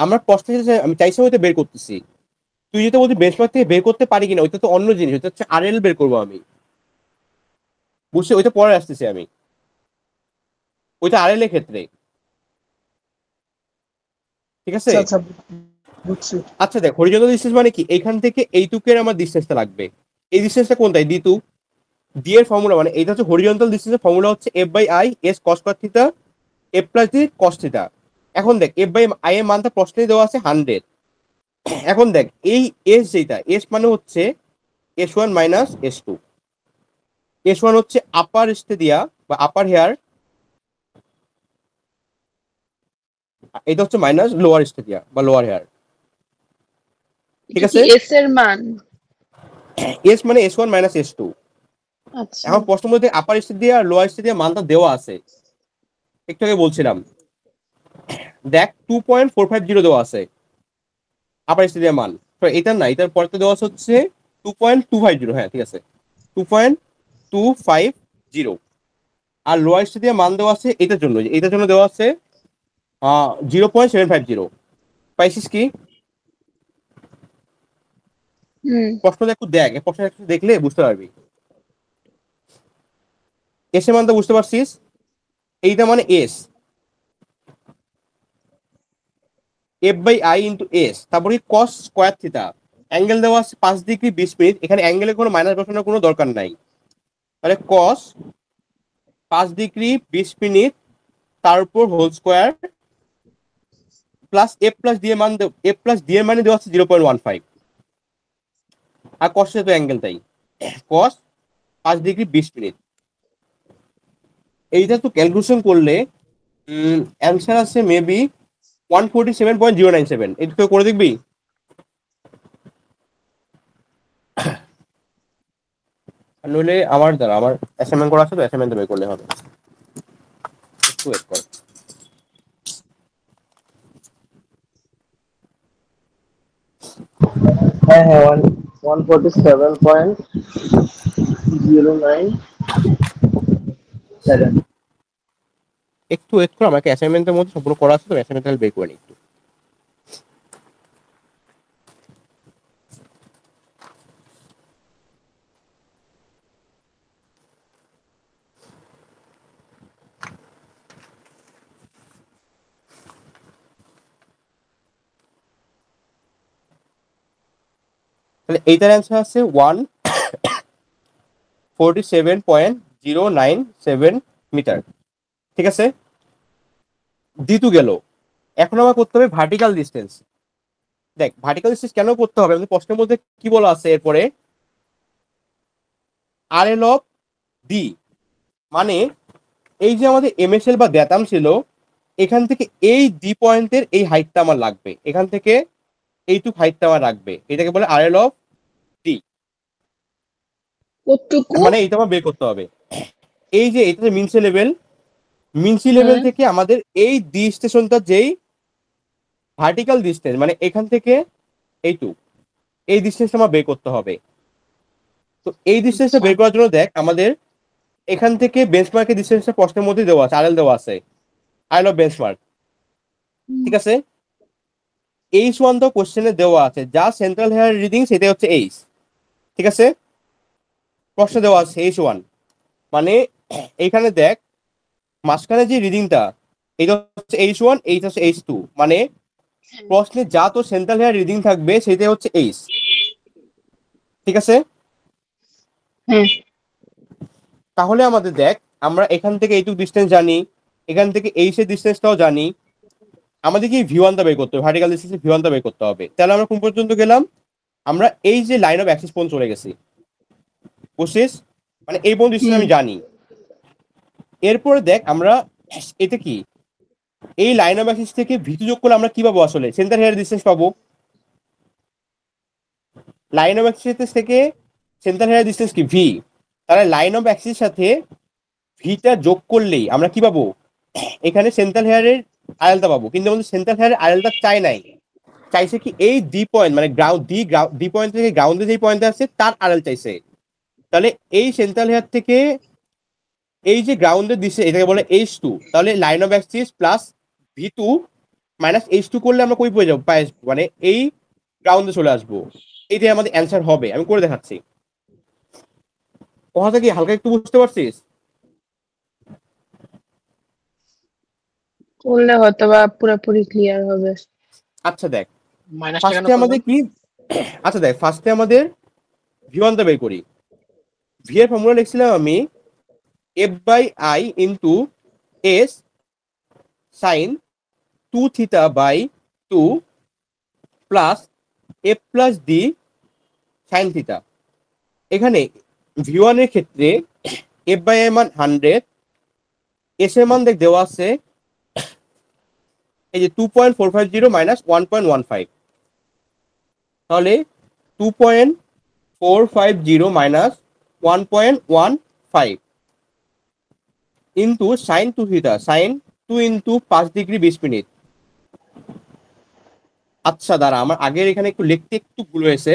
আমরা প্রশ্নে আমি চাইছি ওইটা বের করতেছি। তুই যেটা বলছিস বেঞ্চমার্ক থেকে বের করতে পারি কিনা, ওইটা তো অন্য জিনিস, ওইটা হচ্ছে RL বের করবো আমি, বুঝছি, ওইটা পরে আসতেছি আমি, ওইটা RL এর ক্ষেত্রে। ঠিক আছে? আচ্ছা আচ্ছা, বুঝছি। আচ্ছা দেখ, হরিজন্টাল ডিস্টেন্স মানে কি, এইখান থেকে এইটুকের আমার ডিস্টেন্সটা লাগবে। এই ডিস্টেন্সটা কোনটাই D2। ডি এর ফর্মুলা মানে এটা হচ্ছে হরিজন্টাল ডিস্টেন্সের ফর্মুলা হচ্ছে F/I S cos square theta F plus D cos theta. এখন দেখ F/I এর মানটা প্রশ্নে দেওয়া আছে 100। এখন দেখ এই S যেটা, S মানে হচ্ছে S1 মাইনাস S2। S1 হচ্ছে আপার স্টেডিয়া বা আপার হেয়ার, এটা হচ্ছে মাইনাস লোয়ার স্টেডিয়া বা লোয়ার হেয়ার। ঠিক এটা কি আছে? এস এর মান? S মানে S1 মাইনাস S2। আচ্ছা। এখন প্রশ্নের মধ্যে আপার স্টেডিয়া আর লোয়ার স্টেডিয়া মানটা দেওয়া আছে, একটু আগে বলছিলাম। দেখ 2.450 দেওয়া আছে আপার স্টেডিয়াম মান। তো এটা না, এটার পরে দেওয়া আছে হচ্ছে 2.250। হ্যাঁ ঠিক আছে, 2.250। আর লোয়ার স্টেডিয়াম মান দেওয়া আছে এটার জন্য দেওয়া আছে 0.750। পাইছিস কি? হুম। প্রশ্নটা একটু দেখ, এই প্রশ্নটা একটু দেখলে বুঝতে পারবি। এস এর মানটা বুঝতে পারছিস? এইটা মানে এস, F/I ইন্টু এস, তারপরে কস স্কোয়ার থিটা। অ্যাঙ্গেল দেওয়া আছে 5 ডিগ্রি 20 মিনিট, এখানে অ্যাঙ্গেলের কোনো মাইনাস বসানোর কোনো দরকার নাই। তাহলে কস 5 ডিগ্রি 20 মিনিট তার উপর whole square plus F plus D এর মানে দেওয়া আছে 0.15। আর কসের তো অ্যাঙ্গেলটাই, কস 5 ডিগ্রি 20 মিনিট। এইটা তো ক্যালকুলেশন করলে অ্যান্সার আছে মেবি 147.097। এটা তো করে দেখবি। আর নইলে আমার দ্বারা, আমার অ্যাসাইনমেন্ট করা আছে তো, অ্যাসাইনমেন্ট বের করলে হবে। একটু ওয়েট কর। হ্যাঁ হ্যাঁ, 147.097। একটু ওয়েট কর, আমাকে অ্যাসাইনমেন্টের মধ্যে সম্পূর্ণ করা আছে তো, অ্যাসাইনমেন্ট বের করে নিই একটু। তাহলে এইটার অ্যান্সার আছে 147.097 মিটার। ঠিক আছে, D2 গেল। এখন আমার করতে হবে ভার্টিক্যাল ডিস্টেন্স। দেখ ভার্টিক্যাল ডিসটেন্স কেন করতে হবে, আমাদের প্রশ্নের মধ্যে কি বলা আছে এরপরে RL অফ ডি, মানে এই যে আমাদের MSL বা দ্যাতাম ছিল, এখান থেকে এই ডি পয়েন্টের এই হাইটটা আমার লাগবে, এখান থেকে এইটুক হাইটটা আমার রাখবে, এটাকে বলে RL অফ ডি। কতটুকু? মানে এইটা আমার বের করতে হবে। এই যে এটা মিনসি লেভেল, মিনসি লেভেল হ্যাঁ, থেকে আমাদের এই ডি স্টেশনটা যেই ভার্টিক্যাল ডিস্টেন্স, মানে এখান থেকে এইটুক, এই ডিস্টেন্সটা আমার বের করতে হবে। তো এই ডিস্টেন্সটা আচ্ছা। বের করার জন্য দেখ আমাদের এখান থেকে বেঞ্চমার্কের ডিস্টেন্সটা প্রশ্নের মধ্যে দেওয়া আছে, RL দেওয়া আছে, RL অফ বেঞ্চমার্ক, হুম, ঠিক আছে। H1 তো কোশ্চেনে দেওয়া আছে, যা সেন্ট্রাল হেয়ার রিডিং সেটা হচ্ছে H, ঠিক আছে, প্রশ্নে দেওয়া আছে H1, মানে এইখানে দেখ মাঝখানে যে রিডিংটা এটা হচ্ছে H1, এইটা হচ্ছে H2, মানে প্রশ্নে যা তো সেন্ট্রাল হেয়ার রিডিং থাকবে সেটা হচ্ছে H, ঠিক আছে। হ্যাঁ, তাহলে আমাদের দেখ আমরা এখান থেকে এইটুকু ডিস্টেন্স জানি, এখান থেকে H এর ডিস্টেন্সটাও জানি, আমাদেরকে V1টা বের করতে হবে, ভার্টিক্যাল ডিস্টেন্স V1টা বের করতে হবে। তাহলে আমরা কোন পর্যন্ত গেলাম, আমরা এই যে লাইন অফ অ্যাক্সিস পর্যন্ত চলে গেছি, বুঝছিস, মানে এই পর্যন্ত ডিস্টেন্স হুম, আমি জানি। এরপরে দেখ আমরা এটা কি, এই লাইন অফ অ্যাক্সিস থেকে V2 যোগ করলে আমরা কি পাবো, আসলে সেন্টার হেয়ার ডিস্টেন্স পাবো। লাইন অফ অ্যাক্সিস থেকে সেন্টার হেয়ার ডিস্টেন্স কি V, তাহলে লাইন অফ অ্যাক্সিস সাথে ভিটা যোগ করলেই আমরা কি পাবো, এখানে সেন্ট্রাল হেয়ারের আড়ালটা পাবো। কিন্তু আমাদের সেন্ট্রাল হেয়ারের আড়ালটা চাই নাই, চাইছে কি এই ডি পয়েন্ট, মানে ডি পয়েন্ট থেকে গ্রাউন্ডে যে পয়েন্ট আছে তার আড়াল চাইছে। তাহলে এই সেন্ট্রাল হেয়ার থেকে এই যে গ্রাউন্ডের দিচ্ছে এটাকে বলে H2, তাহলে line of axis plus V2 minus H2 করলে আমরা কই পেয়ে যাবো, মানে এই গ্রাউন্ডে চলে আসবো। এইটাই আমাদের অ্যান্সার হবে, আমি করে দেখাচ্ছি। কথাটা কি হালকা একটু বুঝতে পারছিস? করলে হয়তো বা পুরোপুরি ক্লিয়ার হবে। আচ্ছা দেখ মাইনাসটা কেন ফার্স্টে আমাদের করলাম? কি, আচ্ছা দেখ ফার্স্টে আমাদের V1টা বের করি। ভি এর ফর্মুলা লিখছিলাম আমি F/I into S sine 2θ/2 plus F plus D sine theta. এখানে V1 এর ক্ষেত্রে F/I এর মান 100, এস এর মান দেখ দেওয়া আছে এই যে 2.450 মাইনাস 1.15, তাহলে 2.450 minus 1.15 into sine 2θ, sine 2 into 5 degree 20 minute. আচ্ছা দাঁড়া, আমার আগের এখানে একটু লিখতে একটু ভুল হয়েছে,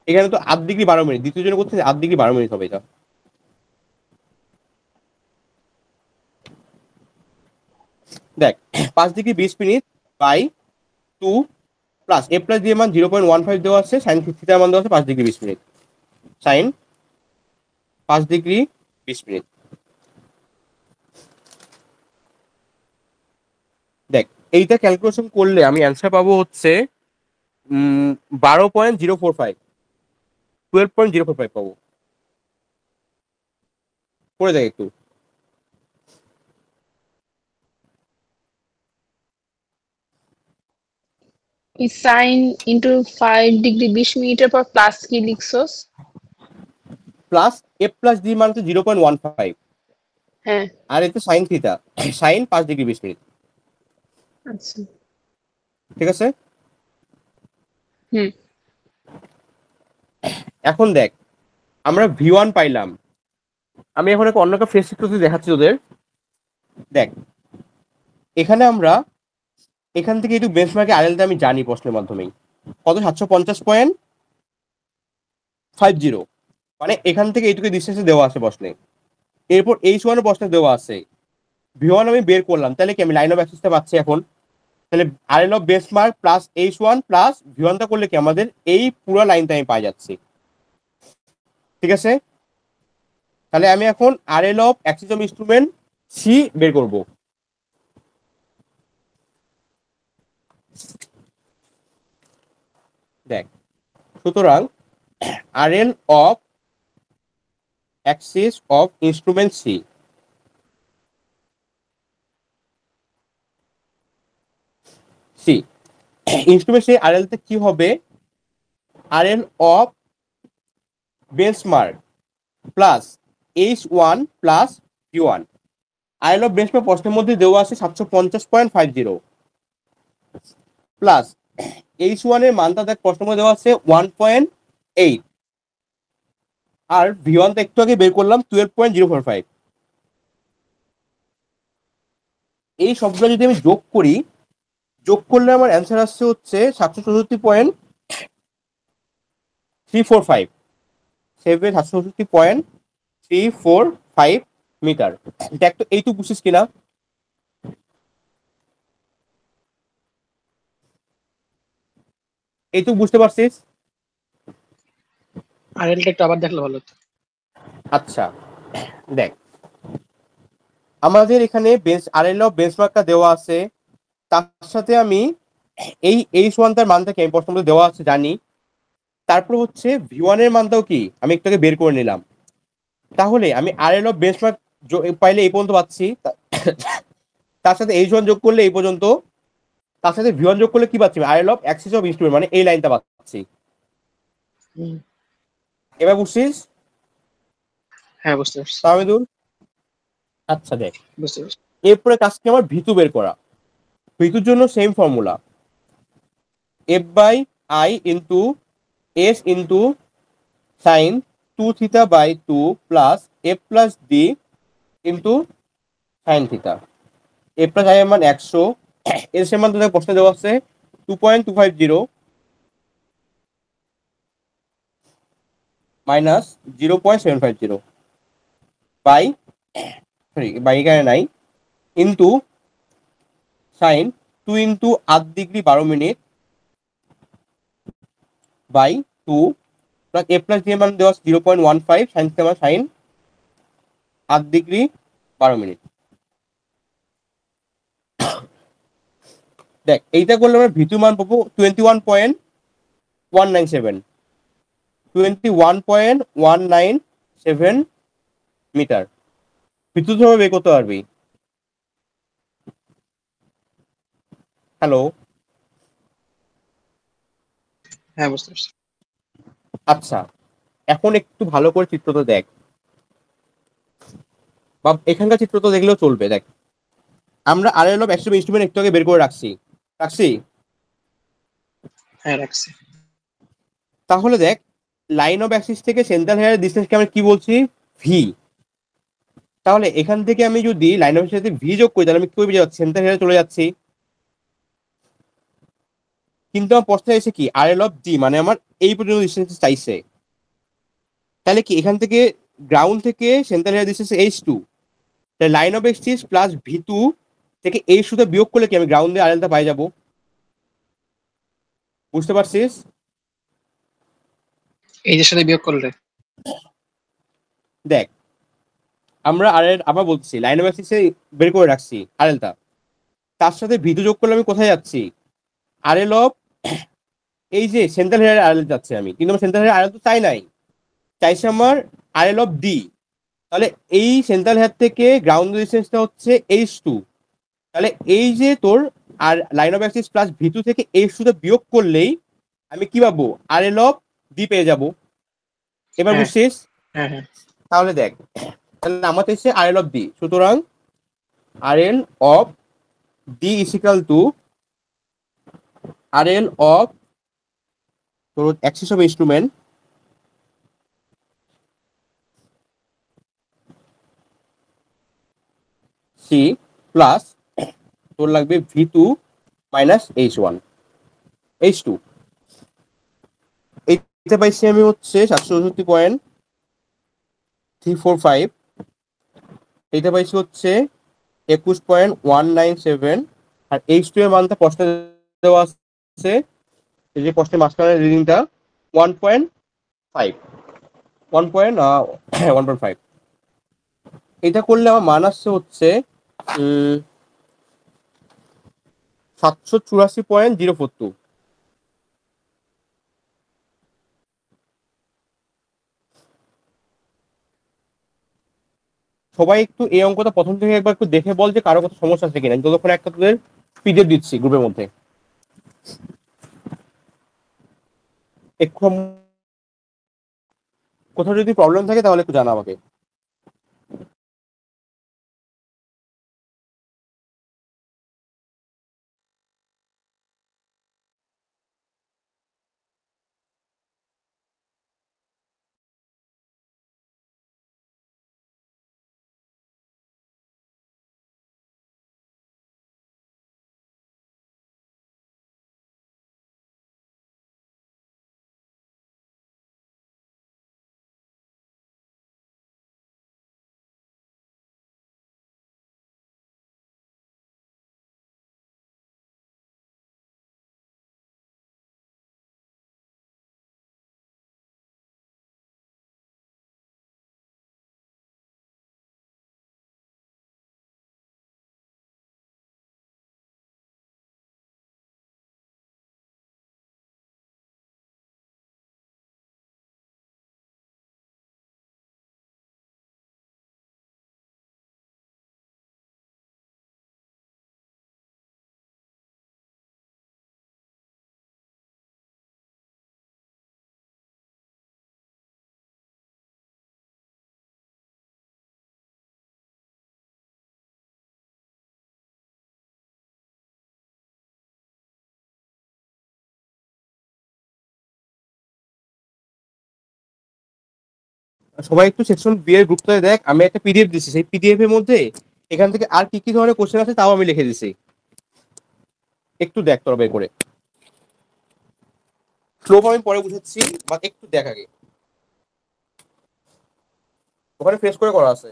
এখানে তো 8 ডিগ্রি 12 মিনিট, দ্বিতীয় জন্য করতে 8 ডিগ্রি 12 মিনিট হবে এটা। দেখ 5 degree 20 minute by 2 plus A plus D এর মান 0.15 দেওয়া আছে, সাইন থিটার মান দেওয়া আছে 5 degree 20 minute, sine 5 degree 20 minute. দেখ এইটা ক্যালকুলেশন করলে আমি অ্যান্সার পাবো হচ্ছে 12.045, 12.045 পাবো। করে দেখ একটু। সাইন ইন্টু 5 ডিগ্রি 20 মিনিটের পর প্লাস কি লিখছস? প্লাস এফ প্লাস ডি মান হচ্ছে 0.15, হ্যাঁ, আর এতে sine theta, sine 5 degree 20 minute, আচ্ছা। ঠিক আছে। হুম, এখন দেখ আমরা V1 পাইলাম, আমি এখন একটা অন্য একটা ফ্রেশ চিত্র দেখাচ্ছি তোদের। দেখ এখানে আমরা এখান থেকে একটু বেঞ্চমার্কে আড়ালটা আমি জানি প্রশ্নের মাধ্যমেই, কত 750.50, মানে এখান থেকে এইটুকু ডিস্টেন্সে দেওয়া আছে প্রশ্নে। এরপর H1 এর প্রশ্নে দেওয়া আছে, V1 আমি বের করলাম, তাহলে কি আমি লাইন অফ অ্যাক্সিসটা পাচ্ছি এখন, তাহলে RL of benchmark plus H1 plus V1 টা করলে কি আমাদের এই পুরো লাইনটা আমি পাই যাচ্ছি, ঠিক আছে। তাহলে আমি এখন RL of axis of instrument C বের করব। দেখ সুতরাং RL of axis of instrument C, C instrument সেই আরএল তে কি হবে, RL of benchmark plus H1 plus V1। RL of benchmark প্রশ্নের মধ্যে দেওয়া আছে 750.50 প্লাস H1 এর মানটা দেখ প্রশ্নের মধ্যে দেওয়া আছে 1.8 আর V1 তো একটু আগে বের করলাম 12.045। এই সবগুলো যদি আমি যোগ করি, যোগ করলে আমার অ্যান্সার আসছে হচ্ছে 764.345, 764.345 মিটার। দেখ তো এইটুকু বুঝছিস কিনা? এইটুকু বুঝতে পারছিস? আরএলটা একটু আবার দেখলে ভালো হতো। আচ্ছা দেখ, আমাদের এখানে আরএল অফ বেঞ্চমার্কটা দেওয়া আছে, তার সাথে আমি এই H1 তার মানটাকে আমি প্রশ্ন দেওয়া আছে জানি, তারপর হচ্ছে V1 এর মানটাও কি আমি একটু আগে বের করে নিলাম। তাহলে আমি আরএল অফ বেঞ্চমার্ক পাইলে এই পর্যন্ত পাচ্ছি, তার সাথে H1 যোগ করলে এই পর্যন্ত, তার সাথে V1 যোগ করলে কি পাচ্ছি, RL of axis of instrument মানে এই লাইনটা পাচ্ছি। এবার বুঝছিস? হ্যাঁ বুঝতে পারছি। তাহমিদুল আচ্ছা দেখ, বুঝতে পারছি। এরপরে কাজকে আমার ভিতু বের করা। ভিতুর জন্য same formula, F by I into S into sine 2θ/2 plus F plus D into sine theta. F plus I এর মান 100, এস এর মান তোদের প্রশ্নে দেওয়া আছে 2.250 মাইনাস 0.750 বাই, সরি বাই এখানে নাই, into sine 2 into 8 degree 12 minute by 2 plus A plus D এর মান দেওয়া 0.15 sine theta sine 8 degree 12 minute. দেখ এইটা করলে আমরা ভিতু মান পাবো 21.197, 21.197 মিটার। ভিতু তো বের করতে পারবি। হ্যালো, হ্যাঁ বুঝতে পারছি। আচ্ছা এখন একটু ভালো করে চিত্রটা দেখ, বা এখানকার চিত্র তো দেখলেও চলবে। দেখ আমরা আরএল অফ অ্যাক্সিস ইনস্ট্রুমেন্ট একটু আগে বের করে রাখছি রাখছি হ্যাঁ রাখছি। তাহলে দেখ লাইন অফ অ্যাক্সিস থেকে সেন্টার হেয়ার ডিসটেন্সকে আমরা কি বলছি, ভি। তাহলে এখান থেকে আমি যদি লাইন অফ অ্যাক্সিস সাথে ভি যোগ করি তাহলে আমি কি করে যাচ্ছি, সেন্টার হেয়ারে চলে যাচ্ছি। কিন্তু আমার প্রশ্ন এসে কি আরএল অফ ডি মানে আমার এই পর্যন্ত ডিসটেন্স চাইছে, তাহলে কি এখান থেকে গ্রাউন্ড থেকে সেন্টার হেয়ার ডিসটেন্স H2, তাহলে line of axis plus V2 থেকে H2 তে বিয়োগ করলে কি আমি গ্রাউন্ডে আরএলটা পাই যাবো। বুঝতে পারছিস? এই যে সাথে বিয়োগ করলে দেখ আমরা আরএল আবার বলছি লাইন অফ অ্যাক্সিসে বের করে রাখছি আরএলটা, তার সাথে V2 যোগ করলে আমি কোথায় যাচ্ছি, আরএল অফ এই যে সেন্ট্রাল হেয়ার আরএল যাচ্ছে আমি, কিন্তু আমার সেন্ট্রাল হেয়ার আরএল তো চাই নাই, চাইছে আমার আরএল অফ ডি। তাহলে এই সেন্ট্রাল হেয়ার থেকে গ্রাউন্ড ডিসটেন্সটা হচ্ছে H2, তাহলে এই যে তোর আর line of axis plus V2 থেকে H2 তে বিয়োগ করলেই আমি কি পাবো, আরএল অফ ডি পেয়ে যাব। এবার হ্যাঁ। বুঝছিস? হ্যাঁ হ্যাঁ তাহলে দেখ, তাহলে আমাদের এসে আরএল অফ ডি, সুতরাং RL of D is equal to RL of তোর axis of instrument C plus তোর লাগবে V2 মাইনাস H1 H2। এইটা পাইছি আমি হচ্ছে 764.345, এইটা পাইছি হচ্ছে 21.197, আর H2 এর মানটা প্রশ্নে দেওয়া আছে, এই যে প্রশ্নের মাঝখানের রিডিংটা 1.5, 1.5। এটা করলে আমার মান আসছে হচ্ছে 784.042। সবাই একটু এই অঙ্কটা প্রথম থেকে একবার একটু দেখে বল যে কারো কত সমস্যা আছে কিনা, যতক্ষণ একটা তোদের পিডিএফ দিচ্ছি গ্রুপের মধ্যে। একটু কোথাও যদি প্রবলেম থাকে তাহলে একটু জানা আমাকে। সবাই একটু সেকশন বি এর গ্রুপটাতে দেখ, আমি একটা পিডিএফ দিচ্ছি, সেই পিডিএফ এর মধ্যে এখান থেকে আর কি কি ধরনের কোশ্চেন আছে তাও আমি লিখে দিচ্ছি, একটু দেখ তোরা বের করে। স্লোপ আমি পরে বুঝাচ্ছি, বা একটু দেখ আগে, ওখানে ফেস করে করা আছে।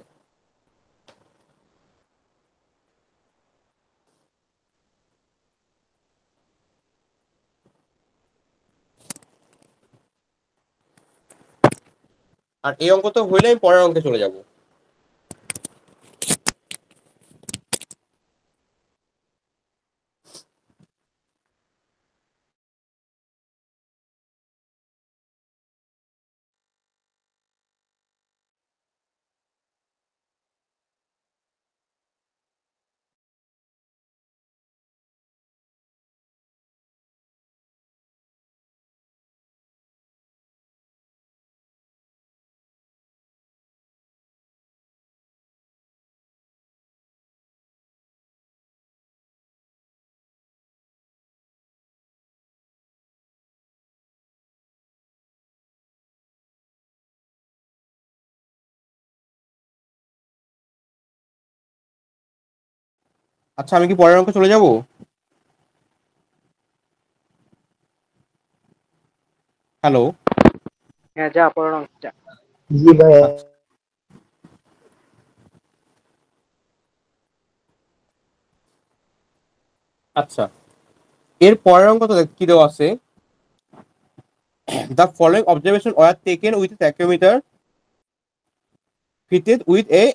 আর এই অঙ্ক তো হইলে আমি পরের অঙ্কে চলে যাব। আচ্ছা, আমি কি পরের অঙ্কে চলে যাব? হ্যালো। হ্যাঁ যা পড়ার অঙ্কটা। জি ভাইয়া। আচ্ছা আচ্ছা, এর পরের অঙ্ক তো দেখ কি দেওয়া আছে, the following observation were taken with tacheometer fitted with a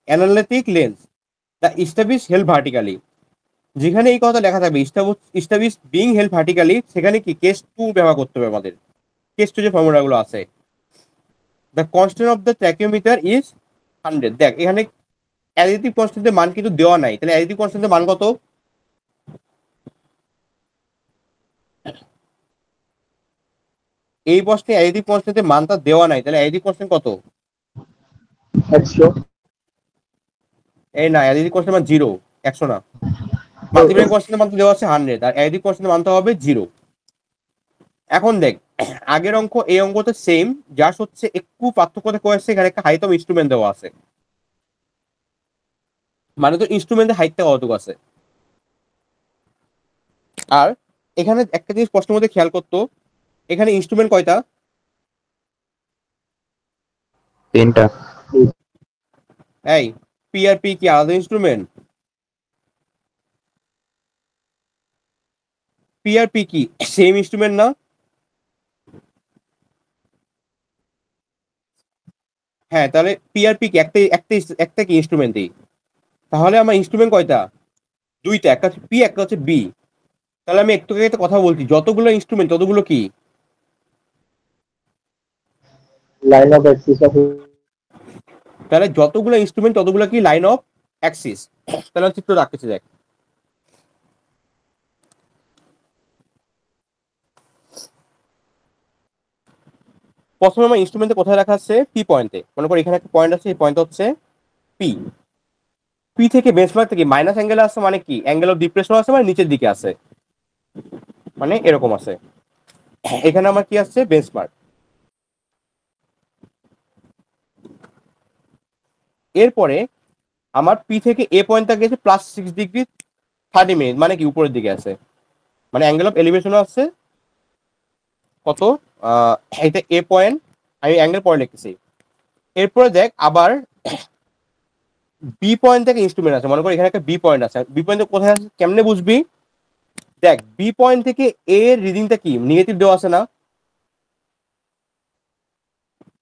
analytic lens, the establish held vertically। যেখানে এই কথা লেখা থাকবে establish being held vertically, সেখানে কি কেস 2 ব্যবহার করতে হবে আমাদের। কেস 2 যে ফর্মুলাগুলো আছে, the constant of the tacheometer is 100। দেখ এখানে অ্যাডিটিভ কনস্ট্যান্টের মান কিন্তু দেওয়া নাই, তাহলে অ্যাডিটিভ কনস্ট্যান্টের মান কত? এই প্রশ্নে অ্যাডিটিভ কনস্ট্যান্টের মানটা দেওয়া নাই, তাহলে অ্যাডিটিভ কনস্ট্যান্ট কত? 100। এই না, অ্যাডিটিভ কনস্ট্যান্ট মান 0, 100 না। মাল্টিপ্লাইং কনস্ট্যান্টের মান তো দেওয়া আছে 100, আর অ্যাডিটিভ কনস্ট্যান্টের মানটা হবে 0। এখন দেখ, আগের অঙ্ক এই অঙ্কতে সেম, জাস্ট হচ্ছে একটু পার্থক্য করেছে, এখানে একটা হাইট অফ ইনস্ট্রুমেন্ট দেওয়া আছে, মানে তো ইনস্ট্রুমেন্টের হাইটটা কতটুকু আছে। আর এখানে একটা জিনিস প্রশ্নের মধ্যে খেয়াল করতো, এখানে ইনস্ট্রুমেন্ট কয়টা? 3টা। এই পি আর পি কি আলাদা ইনস্ট্রুমেন্ট? পি আর পি কি সেম ইনস্ট্রুমেন্ট না? হ্যাঁ, তাহলে পি আর পি কি একটা একটা একটা কি ইনস্ট্রুমেন্টই, তাহলে আমার ইনস্ট্রুমেন্ট কয়টা? দুইটা, একটা হচ্ছে পি, একটা হচ্ছে বি। তাহলে আমি একটু আগে একটা কথা বলছি, যতগুলো ইনস্ট্রুমেন্ট ততগুলো কি? Line of axis of. তাহলে যতগুলো ইনস্ট্রুমেন্ট ততগুলো কি লাইন অফ অ্যাক্সিস। তাহলে আমি চিত্র রাখতেছি দেখ, প্রথমে আমার ইনস্ট্রুমেন্টে কোথায় রাখা আছে? পি পয়েন্টে। মনে করো এখানে একটা পয়েন্ট আছে, এই পয়েন্ট হচ্ছে পি। পি থেকে বেঞ্চমার্ক থেকে মাইনাস অ্যাঙ্গেলে আছে, মানে কি অ্যাঙ্গেল অফ ডিপ্রেশন আছে, মানে নিচের দিকে আছে, মানে এরকম আছে। এখানে আমার কি আছে? বেঞ্চমার্ক। এরপরে আমার পি থেকে এ পয়েন্টটা গেছে +6°30', মানে কি উপরের দিকে আছে, মানে অ্যাঙ্গেল অফ এলিভেশন আছে কত? এটা এ পয়েন্ট, আমি অ্যাঙ্গেল পরে লিখতেছি। এরপরে দেখ আবার বি পয়েন্ট থেকে ইনস্ট্রুমেন্ট আছে, মনে কর এখানে একটা বি পয়েন্ট আছে। বি পয়েন্ট কোথায় আছে কেমনে বুঝবি? দেখ বি পয়েন্ট থেকে এ এর রিডিংটা কি নেগেটিভ দেওয়া আছে না?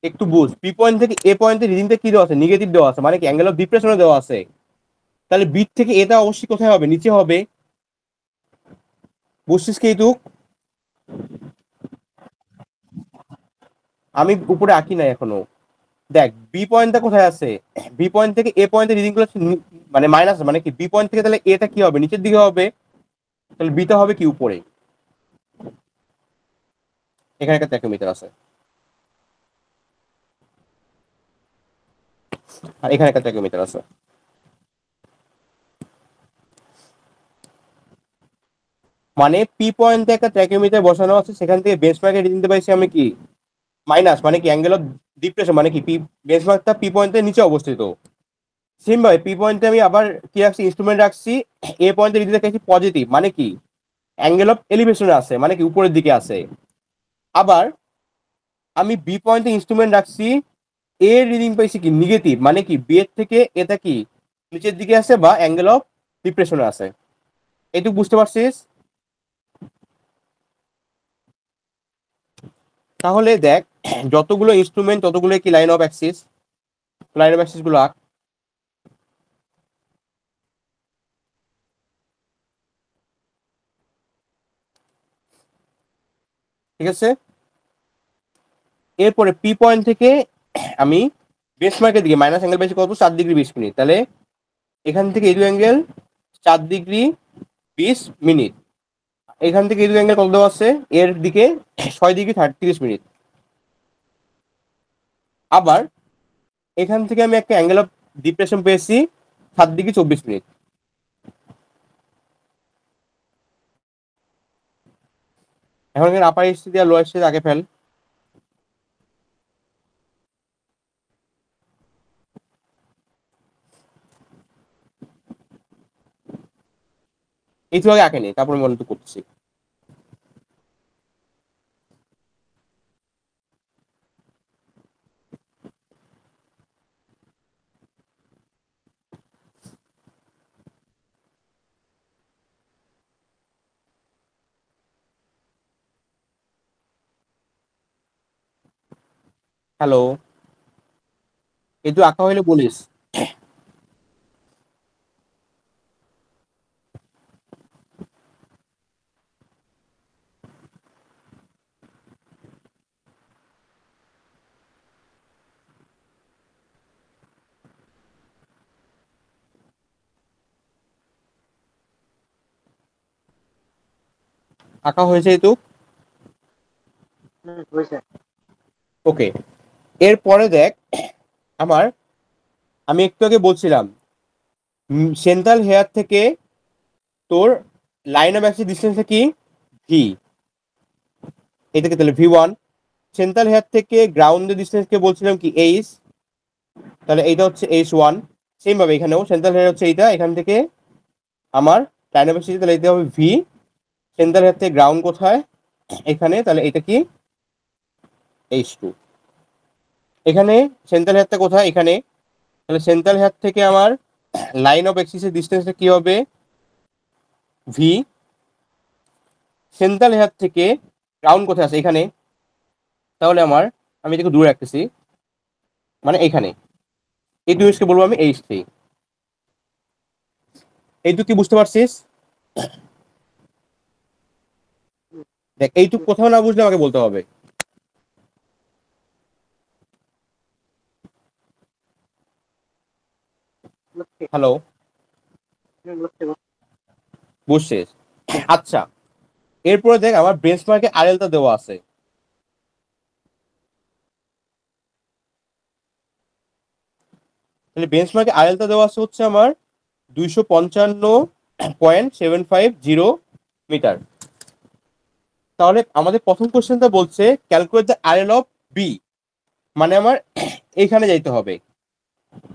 একটু বুঝ, বি পয়েন্ট থেকে এ পয়েন্টের রিডিংটা কি দেওয়া আছে? নেগেটিভ দেওয়া আছে, মানে কি অ্যাঙ্গেল অফ ডিপ্রেশনে দেওয়া আছে। তাহলে বি থেকে এটা অবশ্যই কোথায় হবে? নিচে হবে। বুঝছিস কি তুই? আমি উপরে আঁকি নাই এখনো। দেখ বি পয়েন্টটা কোথায় আছে? বি পয়েন্ট থেকে এ পয়েন্টের রিডিং গুলো মানে মাইনাস, মানে কি বি পয়েন্ট থেকে তাহলে এটা কি হবে? নিচের দিকে হবে। তাহলে বিটা হবে কি উপরে। এখানে একটা ট্যাকোমিটার আছে, আর এখানে একটা ট্যাকোমিটার আছে। মানে পি পয়েন্টে একটা ট্যাকোমিটার বসানো আছে, সেখান থেকে বেঞ্চমার্কের রিডিং দিতে পাইছি আমি কি মাইনাস, মানে কি অ্যাঙ্গেল অফ ডিপ্রেশন, মানে কি পি বেঞ্চমার্কটা পি পয়েন্টের নিচে অবস্থিত। সেম ভাবে পি পয়েন্টে আমি আবার কি রাখছি? ইনস্ট্রুমেন্ট রাখছি। এ পয়েন্টের রিডিং দেখাচ্ছি পজিটিভ, মানে কি অ্যাঙ্গেল অফ এলিভেশনে আছে, মানে কি উপরের দিকে আছে। আবার আমি বি পয়েন্টে ইনস্ট্রুমেন্ট রাখছি, এর রিডিং পাইছি কি নেগেটিভ, মানে কি বি এর থেকে এটা কি নিচের দিকে আছে বা অ্যাঙ্গেল অফ ডিপ্রেশনে আছে। এইটুকু বুঝতে পারছিস? তাহলে দেখ যতগুলো ইনস্ট্রুমেন্ট ততগুলো কি line of axis, line of Axis গুলো আঁক। ঠিক আছে। এরপরে পি পয়েন্ট থেকে আমি বেঞ্চমার্কের দিকে মাইনাস অ্যাঙ্গেল বেশি করবো 4°20'। তাহলে এখান থেকে এই দু অ্যাঙ্গেল 4°20'। এখান থেকে এই দু অ্যাঙ্গেল কত দেওয়া আছে? এর দিকে 6°30'। আবার এখান থেকে আমি একটা অ্যাঙ্গেল অফ ডিপ্রেশন পেয়েছি 7°24'। এখন এখানে আপার স্থিতি আর লোয়ার স্থিতি আগে ফেল। এই তো আগে আঁকেনি, তারপর আমি মনে করতেছি। হ্যালো, এই তো আঁকা হইলে বলিস। আঁকা হয়েছে এই তো। হয়েছে। ওকে, এরপরে দেখ আমার, আমি একটু আগে বলছিলাম সেন্ট্রাল হেয়ার থেকে তোর লাইন অফ অ্যাক্সিস ডিসটেন্সটা কি? ভি। এটাকে তাহলে V1। সেন্ট্রাল হেয়ার থেকে গ্রাউন্ডের ডিসটেন্সকে বলছিলাম কি এইচ, তাহলে এইটা হচ্ছে H1। সেম ভাবে এখানেও সেন্ট্রাল হেয়ার হচ্ছে এইটা, এখান থেকে আমার লাইন অফ অ্যাক্সিস, তাহলে এটা হবে ভি। সেন্ট্রাল হেয়ার থেকে গ্রাউন্ড কোথায়? এখানে, তাহলে এটা কি H2। এখানে সেন্ট্রাল হেয়ারটা কোথায়? এখানে, তাহলে সেন্ট্রাল হেয়ার থেকে আমার লাইন অফ অ্যাক্সিসের ডিসটেন্সটা কি হবে? ভি। সেন্ট্রাল হেয়ার থেকে গ্রাউন্ড কোথায় আছে? এখানে, তাহলে আমার, আমি এটাকে দূরে রাখতেছি, মানে এখানে এই জিনিসকে বলবো আমি H3। এইটুকু কি বুঝতে পারছিস? দেখ এইটুকু কোথাও না বুঝলে আমাকে বলতে হবে। বুঝছি। হ্যালো, বুঝছি। বুঝছিস? আচ্ছা, এরপরে দেখ আমার বেঞ্চমার্কে আরএলটা দেওয়া আছে। তাহলে বেঞ্চমার্কে আরএলটা দেওয়া আছে হচ্ছে আমার 255.750 মিটার। তাহলে আমাদের প্রথম কোশ্চেনটা বলছে calculate the RL of B, মানে আমার এইখানে যাইতে হবে,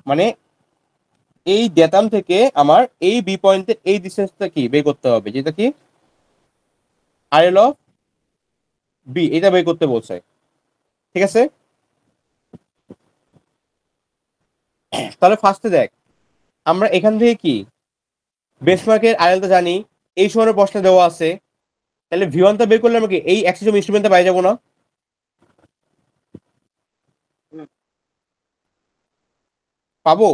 মানে এই ডেটাম থেকে আমার এই বি পয়েন্টের এই ডিসটেন্সটা কি বের করতে হবে, যেটা কি আরএল অফ বি, এটা বের করতে বলছে। ঠিক আছে, তাহলে ফার্স্টে দেখ আমরা এখান থেকে কি বেঞ্চমার্কের আরএলটা জানি, এই সময়ের প্রশ্ন দেওয়া আছে, তাহলে ভি1টা বের করলে আমরা কি এই অ্যাক্সিস অফ ইনস্ট্রুমেন্টটা পাই যাবো না? পাবো।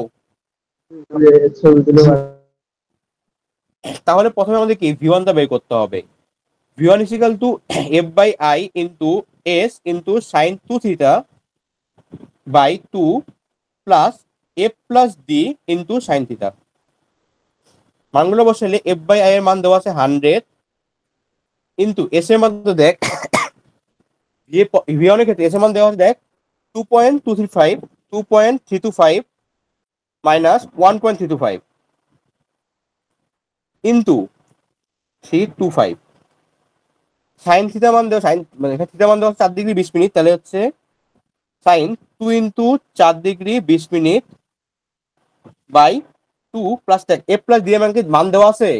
তাহলে প্রথমে আমাদের কি ভি1টা বের করতে হবে। V one equal to F by I into S into sine 2 theta by 2 plus F plus D into sine theta. মানগুলো বসাইলে এফ বাই আই এর মান দেওয়া আছে 100 ইন্টু এস এর মান তো দেখ ভি1 এর ক্ষেত্রে এস এর মান দেওয়া আছে দেখ 2.235 2.325 মাইনাস 1.325 ইন্টু 325 সাইন থিটা মান দেওয়া সাইন মানে থিটা মান দেওয়া 4 ডিগ্রি 20 মিনিট, তাহলে হচ্ছে sine 2 into 4 degree 20 minute by 2 plus F plus D এর মান কি মান দেওয়া আছে?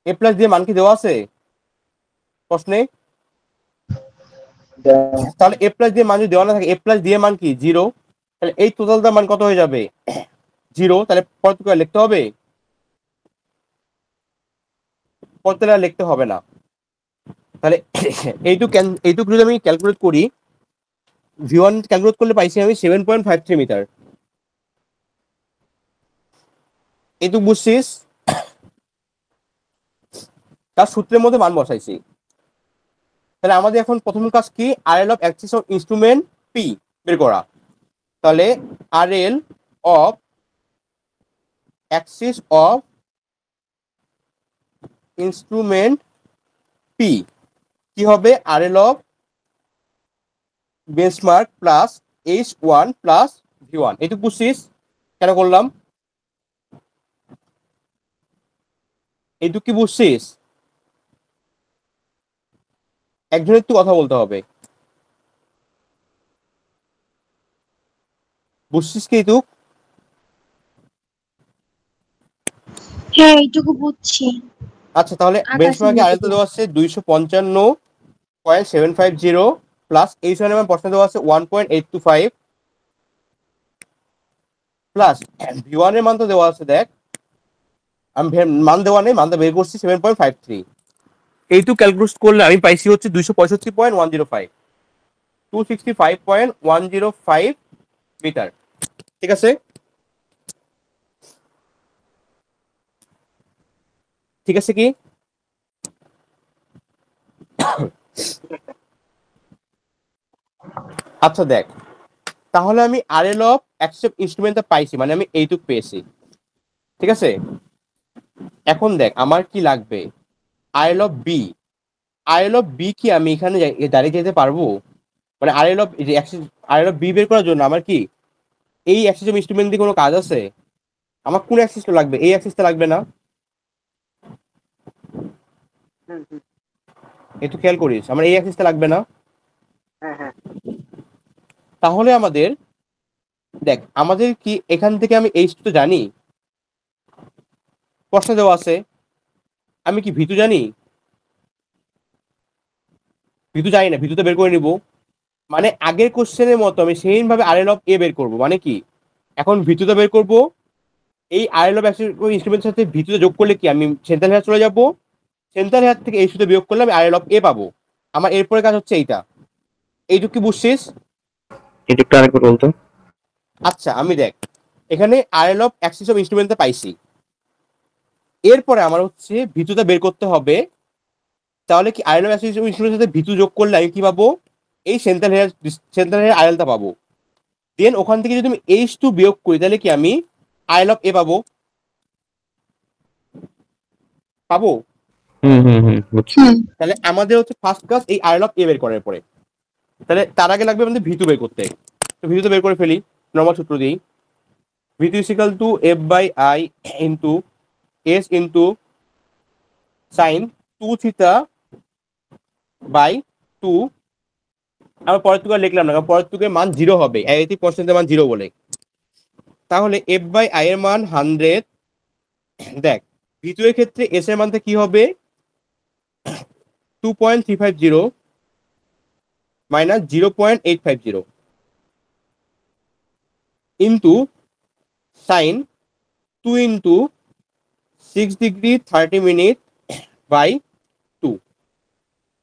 এফ প্লাস ডি এর মান কি দেওয়া আছে প্রশ্নে? তাহলে এফ প্লাস ডি এর মান যদি দেওয়া না থাকে, এফ প্লাস ডি এর মান কি 0, তাহলে এই টোটালটার মান কত হয়ে যাবে 0। তাহলে পরবর্তী লিখতে হবে, পরবর্তী লিখতে হবে না। তাহলে এইটুকু যদি আমি ক্যালকুলেট করি, ভি1 ক্যালকুলেট করলে পাইছি আমি 7.53 মিটার। এইটুকু বুঝছিস? তার সূত্রের মধ্যে মান বসাইছি। তাহলে আমাদের এখন প্রথম কাজ কি RL of axis of instrument P বের করা। তাহলে RL of axis of instrument P কি হবে? RL of benchmark plus H1 plus V1। এইটুকু বুঝছিস কেন করলাম? এইটুকু কি বুঝছিস? একজনের একটু কথা বলতে হবে। বুঝছিস কি এইটুক? হ্যাঁ এইটুকু বুঝছি। আচ্ছা, তাহলে বেঞ্চমার্কে আরএল দেওয়া আছে 255.750 প্লাস H1 এর প্রশ্ন দেওয়া আছে 1.825 প্লাস V1 এর মান তো দেওয়া আছে দেখ, আমি মান দেওয়া নেই, মানটা বের করছি 7.53। এইটুকু ক্যালকুলেট করলে আমি পাইছি হচ্ছে 265.105 265.105 মিটার। ঠিক আছে, ঠিক আছে কি? আচ্ছা দেখ, তাহলে আমি আরএল অফ অ্যাক্সিস ইনস্ট্রুমেন্টটা পাইছি, মানে আমি এইটুক পেয়েছি। ঠিক আছে, এখন দেখ আমার কি লাগবে RL of B. RL of B কি আমি এখানে দাঁড়িয়ে যেতে পারবো? মানে আরএল অফ বি বের করার জন্য আমার কি এই অ্যাক্সিস অফ ইনস্ট্রুমেন্ট দিয়ে কোনো কাজ আছে? আমার কোন অ্যাক্সিসটা লাগবে? এই অ্যাক্সিসটা লাগবে না? একটু খেয়াল করিস, আমার এই অ্যাক্সিসটা লাগবে না। তাহলে আমাদের দেখ আমাদের কি এখান থেকে আমি এইচ তো জানি, প্রশ্ন দেওয়া আছে, আমি কি ভিতু জানি? ভিতু জানি না, ভিতুতে বের করে নিব। মানে আগের কোশ্চেনের মতো আমি সেইম ভাবে আরএল অফ এ বের করব। মানে কি এখন ভিতুতে বের করব, এই আরএল অফ ইনস্ট্রুমেন্টের সাথে ভিতুতে যোগ করলে কি আমি সেন্ট্রাল হেয়ার চলে যাব, সেন্ট্রাল হেয়ার থেকে এই সুতে বিয়োগ করলে আমি আরএল অফ এ পাবো। আমার এরপরে কাজ হচ্ছে এইটা। এইটুকু কি বুঝছিস? এটা একটু আরেকবার বলতো। আচ্ছা আমি দেখ এখানে আরএল অফ অ্যাক্সিস অফ ইনস্ট্রুমেন্টটা পাইছি, এরপরে আমার হচ্ছে ভিতুটা বের করতে হবে। তাহলে কি আরএল অফ অ্যাক্সিস অফ ইনস্ট্রুমেন্টের সাথে ভিতু যোগ করলে আমি কি পাবো? এই সেন্ট্রাল হেয়ার আরএলটা পাবো। দেন ওখান থেকে যদি আমি H2 বিয়োগ করি তাহলে কি আমি আরএল অফ এ পাবো। পাবো? বুঝছি। তাহলে আমাদের হচ্ছে ফার্স্ট কাজ এই আরএল অফ এ বের করার পরে, তাহলে তার আগে লাগবে আমাদের ভিতু বের করতে। তো ভিতুটা বের করে ফেলি। নর্মাল সূত্র দিই, V2 equal to F/I into S into sine 2 theta by 2। আমরা পরের টুকু লিখলাম না, কারণ পরের টুকের মান 0 হবে, এই পার্সেন্টের মান 0 বলে। তাহলে F/I এর মান 100। দেখ V2 এর ক্ষেত্রে S এর মানটা কি হবে, 2.350 minus 0.850 into sine 2 into 6 degree 30 minute by 2।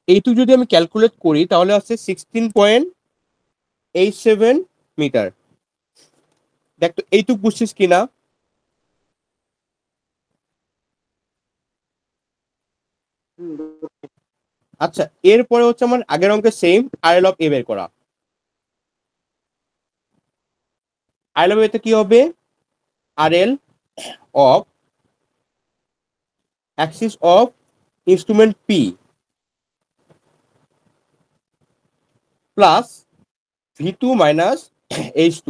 এইটুকু যদি আমি ক্যালকুলেট করি তাহলে আসছে 16.87 মিটার। দেখ তো এইটুকু বুঝছিস কিনা। আচ্ছা, এরপরে হচ্ছে আমার আগের অঙ্কের সেম RL অফ A বের করা। RL অফ A তে কি হবে, RL of axis of instrument P plus V2 minus H2।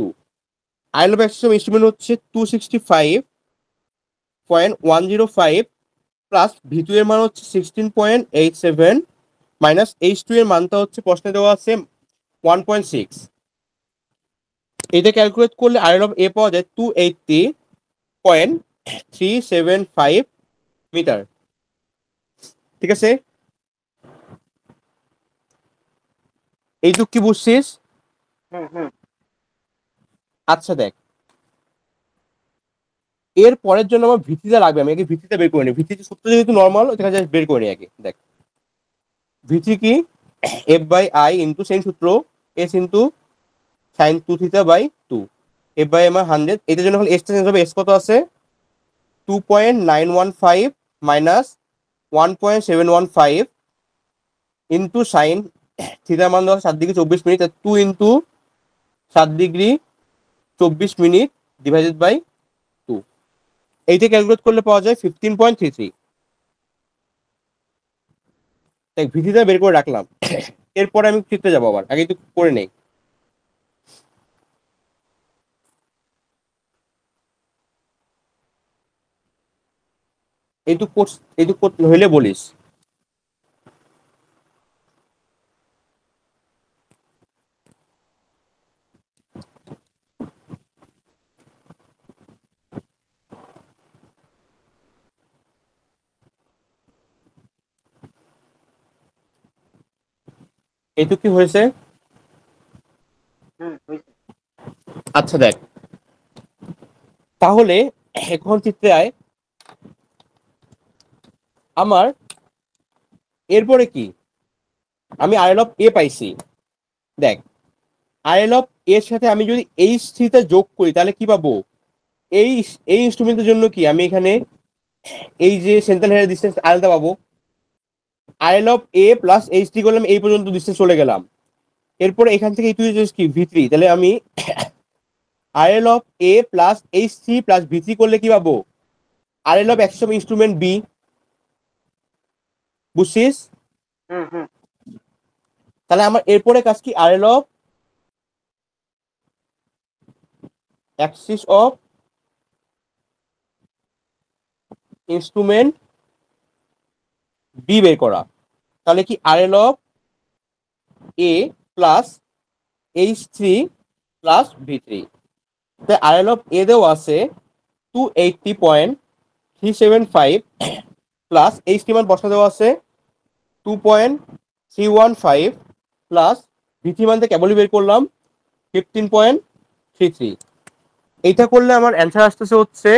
RL of axis of instrument হচ্ছে 265.105 প্লাস V2 এর মান হচ্ছে 16.87 মাইনাস H2 এর মানটা হচ্ছে প্রশ্নে দেওয়া আছে 1.6। এটা ক্যালকুলেট করলে RL অফ A পাওয়া যায় 280.375 মিটার। ঠিক আছে, এইটুক কি বুঝছিস? আচ্ছা দেখ, এর পরের জন্য আমার ভিত্তিটা লাগবে, আমি আগে ভিত্তিটা বের করে নিই। ভিত্তিতে সূত্র যেহেতু নর্মাল, ওখানে জাস্ট বের করে নিই আগে। দেখ ভিত্তি কি, F/I ইন্টু সেম সূত্র S into sine 2 theta by 2। F/I আমার 100, এটার জন্য হলে S টা চেঞ্জ হবে। S কত আছে, 2.915 মাইনাস 1.715 ইন্টু সাইন থিটার মান দেওয়া 7 degree 24 minute, 2 into 7 degree 24 minute divided by 2। এইটা ক্যালকুলেট করলে পাওয়া যায় 15.33। তাই ভিত্তিটা বের করে রাখলাম। এরপরে আমি চিত্রে যাবো, আবার আগে একটু করে নেই। এইটুকু হইলে বলিস। এইটুকু কি হয়েছে? আচ্ছা দেখ, তাহলে এখন চিত্রে আয়। আমার এরপরে কি, আমি RL অফ A পাইছি। দেখ RL অফ এর সাথে আমি যদি H3 টা যোগ করি তাহলে কি পাবো, এই ইনস্ট্রুমেন্টের জন্য কি আমি এখানে এই যে সেন্ট্রাল হেয়ার ডিসটেন্স RLটা পাবো। RL of A plus H3 করলাম, এই পর্যন্ত ডিসটেন্স চলে গেলাম। এরপরে এখান থেকে এইটুকু কি V3, তাহলে আমি RL of A plus H3 plus V3 করলে কি পাবো, RL of axis of instrument B। বুঝছিস? তাহলে আমার এরপরে কাজ কি, RL of axis of instrument B বের করা। তাহলে কি RL of A plus H3 plus V3। তাই RL অফ A দেওয়া আছে 280.375 প্লাস H3 মান বসা দেওয়া আছে 2.315 প্লাস V3 মান থেকে কেবলই বের করলাম 15.33। এইটা করলে আমার অ্যান্সার আসতেছে হচ্ছে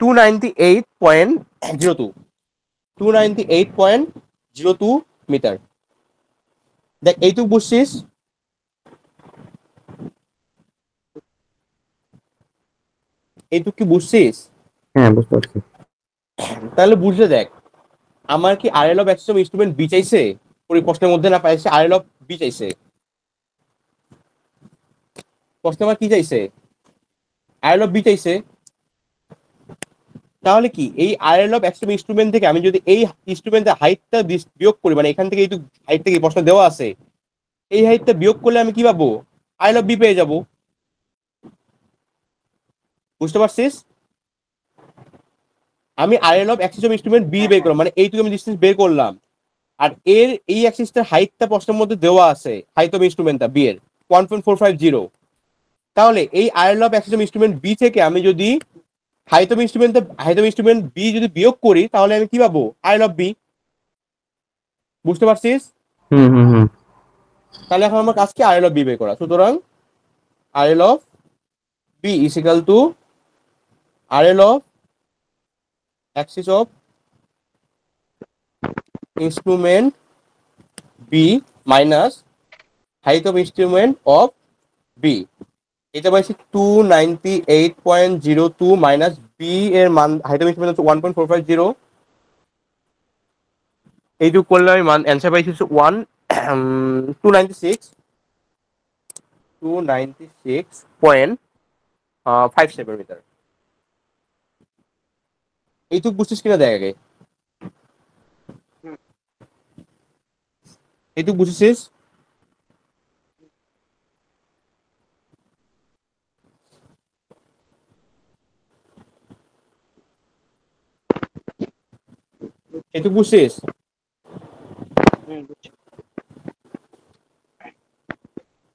298.02 মিটার। দেখ এইটুকু বুঝছিস? এইটুকু কি বুঝছিস? হ্যাঁ, বুঝতে পারছি। তাহলে বুঝলে দেখ, আমার কি RL of axis of instrument B চাইছে, ওই প্রশ্নের মধ্যে না পাইছে, RL অফ B চাইছে। প্রশ্নে আমার কি চাইছে, RL অফ B চাইছে। তাহলে কি এই RL of axis of instrument থেকে আমি যদি এই ইনস্ট্রুমেন্টের হাইটটা বিয়োগ করি, মানে এখান থেকে এইটুকু হাইট থেকে প্রশ্ন দেওয়া আছে, এই হাইটটা বিয়োগ করলে আমি কি পাবো, আই লভ বি পেয়ে যাব। বুঝতে পারছিস? আমি I love axis of instrument B বের করলাম, মানে এইটুকু আমি ডিস্টেন্স বের করলাম, আর এর এই অ্যাক্সিসটার হাইটটা প্রশ্নের মধ্যে দেওয়া আছে, হাইট অফ ইনস্ট্রুমেন্টটা বি এর 1.450। তাহলে এই I love axis of instrument B থেকে আমি যদি হাইট অফ ইনস্ট্রুমেন্ট বি যদি বিয়োগ করি তাহলে আমি কি পাবো? I love B. বুঝতে পারছিস? হুম হুম হুম তাহলে এখন আমার কাজ কি? আই লভ বি বের করা। সুতরাং I love B is equal to I love axis of instrument B minus height of instrument of B. এটা পাইছি 298.02 মাইনাস বি এর মান, হাইট অফ ইনস্ট্রুমেন্ট হচ্ছে 1.450। এইটুকু করলে আমি মান অ্যান্সার পাইছি হচ্ছে 296.57 মিটার। এইটুকু বুঝছিস কিনা দেখ আগে, এইটুকু বুঝেছিস? এইটুকু বুঝছিস? বুঝছি।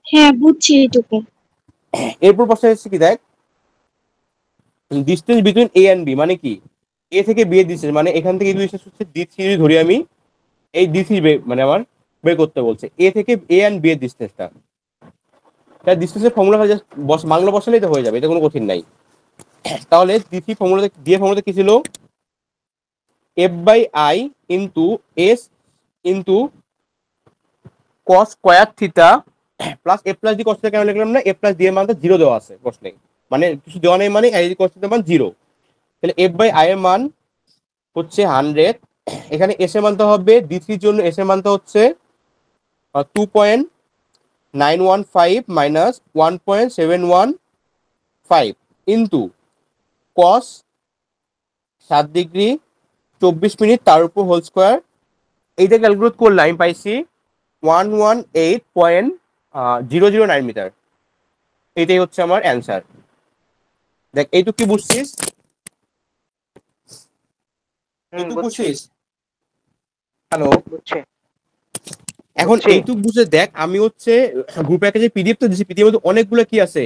হ্যাঁ বুঝছি এইটুকু। এরপর প্রশ্ন হচ্ছে কি দেখ, distance between A and B মানে কি? এ থেকে বি এর ডিস্টেন্স, মানে এখান থেকে ডিস্টেন্স হচ্ছে d3 ধরি আমি, এই d3 মানে আমার বের করতে বলছে এ থেকে এ এন্ড বি এর ডিস্টেন্সটা। তার ডিস্টেন্সের ফর্মুলা জাস্ট বাংলা বসালেই তো হয়ে যাবে, এটা কোনো কঠিন নাই। তাহলে d3 ফর্মুলাতে দিয়ে, ফর্মুলাতে কি ছিল? F by I into S into cos square theta plus A plus D cos theta. কেন লিখলাম না? এ প্লাস ডি এর মানটা 0 দেওয়া আছে প্রশ্নে, মানে কিছু দেওয়া নেই, মানে এই কস থিটার মান 0। তাহলে এফ বাই আই এর মান হচ্ছে 100। এখানে এস এর মানটা হবে d3 এর জন্য, এস এর মানটা হচ্ছে 2.915 minus 1.715 into cos 7 degree 24 minute তার উপর হোল স্কোয়ার। এইটা ক্যালকুলেট করলে আমি পাইছি 118.009 মিটার। এইটাই হচ্ছে আমার অ্যান্সার। দেখ এইটুকু কি বুঝছিস? এইটুকু বুঝছি বুঝছিস? হ্যালো, বুঝছি। এখন বুঝছি। এইটুকু বুঝে দেখ, আমি হচ্ছে গ্রুপে একটা যে পিডিএফ তো দিচ্ছি, পিডিএফ মধ্যে অনেকগুলো কি আছে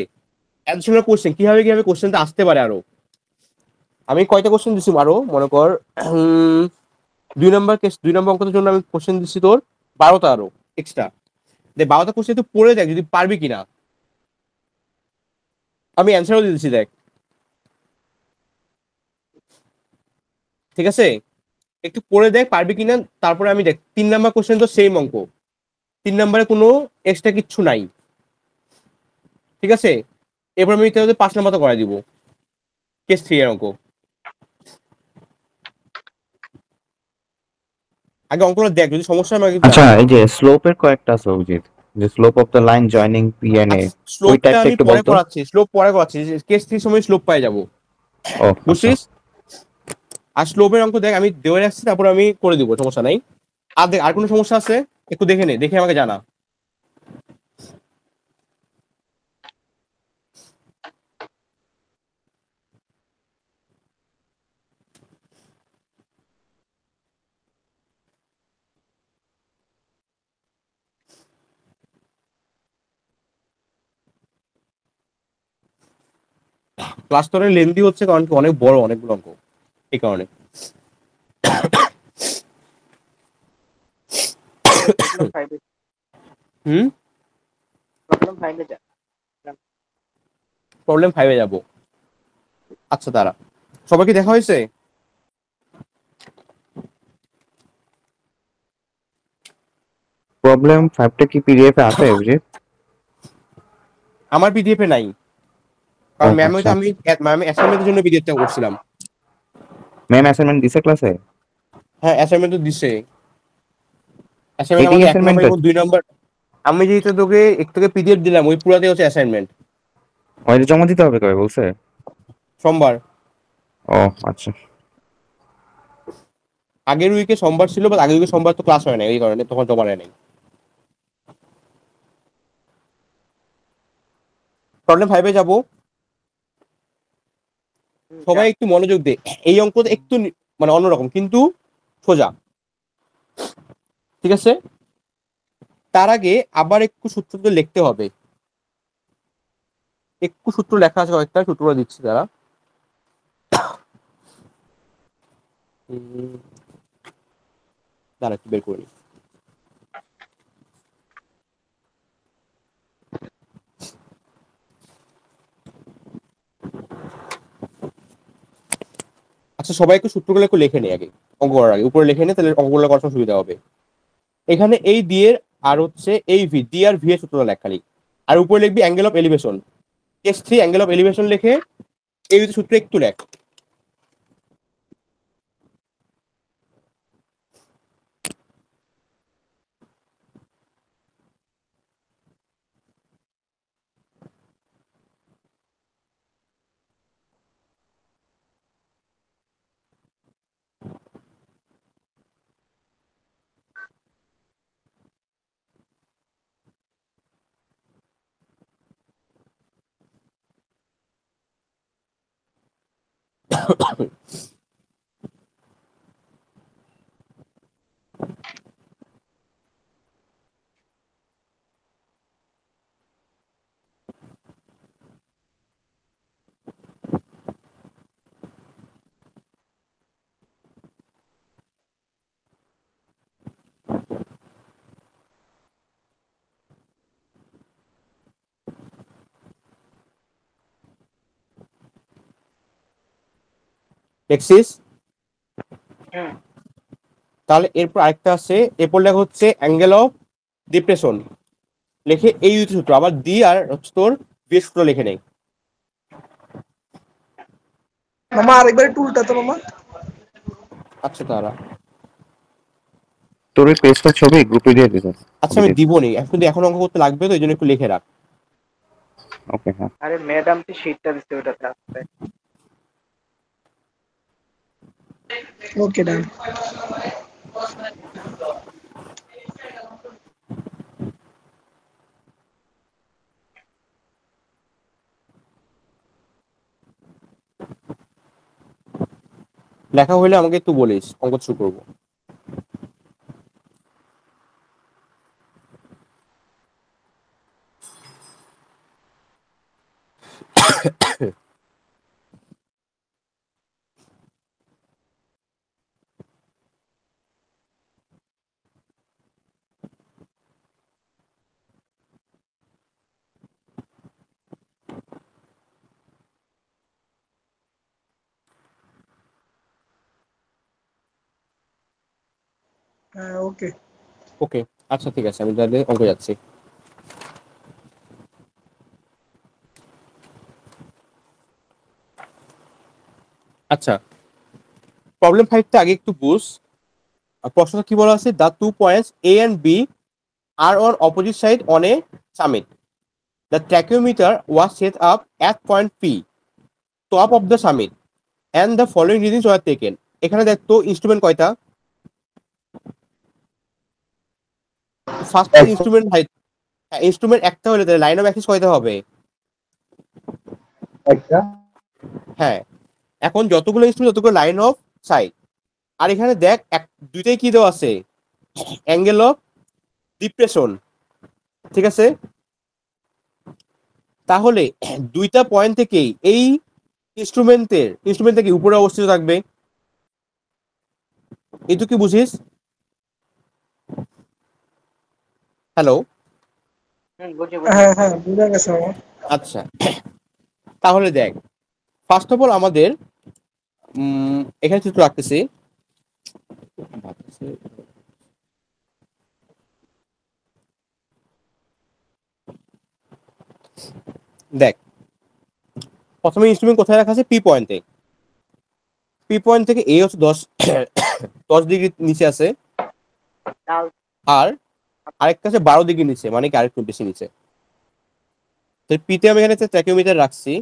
অ্যাডিশনাল কোশ্চেন, কিভাবে কিভাবে কোশ্চেনটা আসতে পারে আরো। আমি কয়টা কোশ্চেন দিচ্ছি আরো, মনে কর 2 নম্বর অঙ্কটার জন্য আমি কোশ্চেন দিচ্ছি তোর 12টা আরো এক্সট্রা। 12টা কোশ্চেন তুই পড়ে দেখ যদি পারবি কিনা, আমি অ্যান্সারও দিয়ে দিচ্ছি দেখ। ঠিক আছে, একটু পড়ে দেখ পারবি কিনা, তারপরে আমি দেখ 3 নম্বর কোশ্চেন তো সেম অঙ্ক, 3 নম্বরে কোনো এক্সট্রা কিচ্ছু নাই। ঠিক আছে, এবার আমি 5 নম্বরটা করে দিব, কেস 3 এর অঙ্ক। আগে অঙ্কটা দেখ, যদি সমস্যা হয় আমাকে কিন্তু আচ্ছা, জানাবি। এই যে স্লোপের কয়েকটা আছে অভিজিৎ, যে slope of the line joining P and A, ওই স্লোপটা টাইপটা আমি একটু পরে বলতো। করাচ্ছি, স্লোপ পরে করাচ্ছি, কেস 3 সময় স্লোপ পাই যাবো, ও আচ্ছা। বুঝছিস? আর স্লোপের অঙ্ক দেখ আমি দেওয়া রাখছি, তারপর আমি করে দিব, সমস্যা নাই। আর দেখ আর কোনো সমস্যা আছে একটু দেখে নে, দেখে আমাকে জানা। ক্লাস তো অনেক লেন্দি হচ্ছে, কারণ কি অনেক বড় অনেকগুলো অঙ্ক, এই কারণে। প্রবলেম 5 হুম, প্রবলেম 5 যা। প্রবলেম 5-এ যাবো। আচ্ছা তারা সবাই কি দেখা হয়েছে? প্রবলেম 5টা কি পিডিএফ এ আছে অভিজিৎ? আমার পিডিএফ এ নাই, ও কারণ ম্যাম হয়তো, আচ্ছা। আমি অ্যাসাইনমেন্টের জন্য পিডিএফটা করছিলাম। ম্যাম অ্যাসাইনমেন্ট দিছে ক্লাসে? হ্যাঁ অ্যাসাইনমেন্ট তো দিছে, অ্যাসাইনমেন্ট এটাই আমাদের 1 নম্বর অ্যাসাইনমেন্টটা? এবং 2 নম্বর। আমি যেটা তোকে একটু পিডিএফ দিলাম ওই পুরাতে হচ্ছে অ্যাসাইনমেন্ট। ওইটা জমা দিতে হবে কবে বলছে? সোমবার। ও আচ্ছা। আগের উইকে সোমবার ছিল, বাট আগের উইকে সোমবার তো ক্লাস হয় না, এই কারণে তখন জমা নেয় নাই। প্রবলেম 5 এ যাব। সবাই একটু মনোযোগ দে, এই অঙ্কটা একটু মানে অন্যরকম কিন্তু সোজা, ঠিক আছে? তার আগে আবার একটু সূত্র লিখতে হবে, একটু সূত্র লেখা আছে, কয়েকটা সূত্র দিচ্ছি তারা। দাঁড়া একটু বের করে নিই। আচ্ছা সবাই একটু সূত্রগুলো একটু লিখে নেই আগে, অঙ্ক করার আগে উপরে লিখে নে, তাহলে অঙ্কগুলো করার সময় সুবিধা হবে। এখানে এই ডি এর আর হচ্ছে এই ভি, ডি আর ভি এর সূত্রটা লেখ খালি, আর উপরে লিখবি angle of elevation, case 3 angle of elevation লিখে এই সূত্র একটু লেখ। দেখছিস? তাহলে এরপর আরেকটা আছে, এরপর লেখা হচ্ছে অ্যাঙ্গেল অফ ডিপ্রেশন লিখে এই দুটো সূত্র, আবার ডি আর হচ্ছে তোর ভি এর সূত্র লিখে নেই। মামা আরেকবার একটু উল্টাতো মামা। আচ্ছা তারা, তোর ওই পেজটা ছবি গ্রুপে দিয়ে দিস। আচ্ছা আমি দিব নি এখন, কিন্তু এখন অঙ্ক করতে লাগবে তো এই জন্য একটু লিখে রাখ। ওকে হ্যাঁ। আরে ম্যাডাম তো শীটটা দিচ্ছে ওটাতে আসতে। ওকে ডান। লেখা হলে আমাকে একটু বলিস, অঙ্ক শুরু করবো। হ্যাঁ ওকে। ওকে আচ্ছা ঠিক আছে, আমি তাহলে অঙ্ক যাচ্ছি। আচ্ছা প্রবলেম 5টা আগে একটু বুঝ। প্রশ্নটা কি বলা আছে, the 2 points A and B are on opposite side on a summit, the tacheometer was set up at point P, top of the summit, and the following readings were taken. এখানে দেখ তো ইনস্ট্রুমেন্ট কয়টা, first instrument height, instrument একটা হলে তাহলে line of Axis কয়টা হবে? একটা। হ্যাঁ, এখন যতগুলো ইনস্ট্রুমেন্ট ততগুলো লাইন অফ সাইড। আর এখানে দেখ দুইটাই কি দেওয়া আছে, অ্যাঙ্গেল অফ ডিপ্রেশন, ঠিক আছে? তাহলে দুইটা পয়েন্ট থেকেই এই ইনস্ট্রুমেন্ট থেকে উপরে অবস্থিত থাকবে, এইটুকু কি বুঝিস? হ্যালো, বুঝি হ্যাঁ হ্যাঁ বুঝা গেছে মামা। আচ্ছা তাহলে দেখ ফার্স্ট অফ অল আমাদের এখানে চিত্র রাখতেছি, দেখ প্রথমে ইনস্ট্রুমেন্ট কোথায় রাখা আছে, পি পয়েন্টে। পি পয়েন্ট থেকে এ হচ্ছে 10 ডিগ্রি নিচে আছে, আর আরেকটা আছে 12 ডিগ্রি নিচে, মানে কি আরেকটু বেশি নিচে। তো পিতে আমি এখানে ট্র্যাকিওমিটার রাখছি,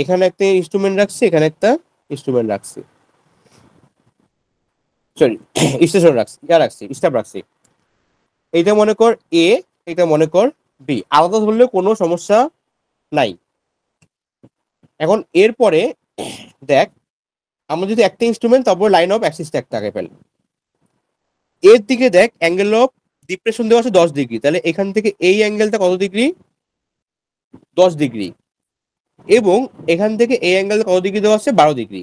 এখানে একটা ইনস্ট্রুমেন্ট রাখছি, এখানে একটা ইনস্ট্রুমেন্ট রাখছি, সরি স্টেশন রাখছি, রাখছি স্টাফ রাখছি। এইটা মনে কর এ, এটা মনে কর বি, আলাদা ধরলেও কোনো সমস্যা নাই। এখন এরপরে দেখ, আমরা যদি একটা ইনস্ট্রুমেন্ট তারপর লাইন অফ অ্যাক্সিস থাকে ফেল, এর দিকে দেখ অ্যাঙ্গেল অফ ডিপ্রেশন দেওয়া আছে 10 ডিগ্রি, তাহলে এখান থেকে এই অ্যাঙ্গেলটা কত ডিগ্রি? 10 ডিগ্রি। এবং এখান থেকে এই অ্যাঙ্গেল কত ডিগ্রি দেওয়া আছে? 12 ডিগ্রি।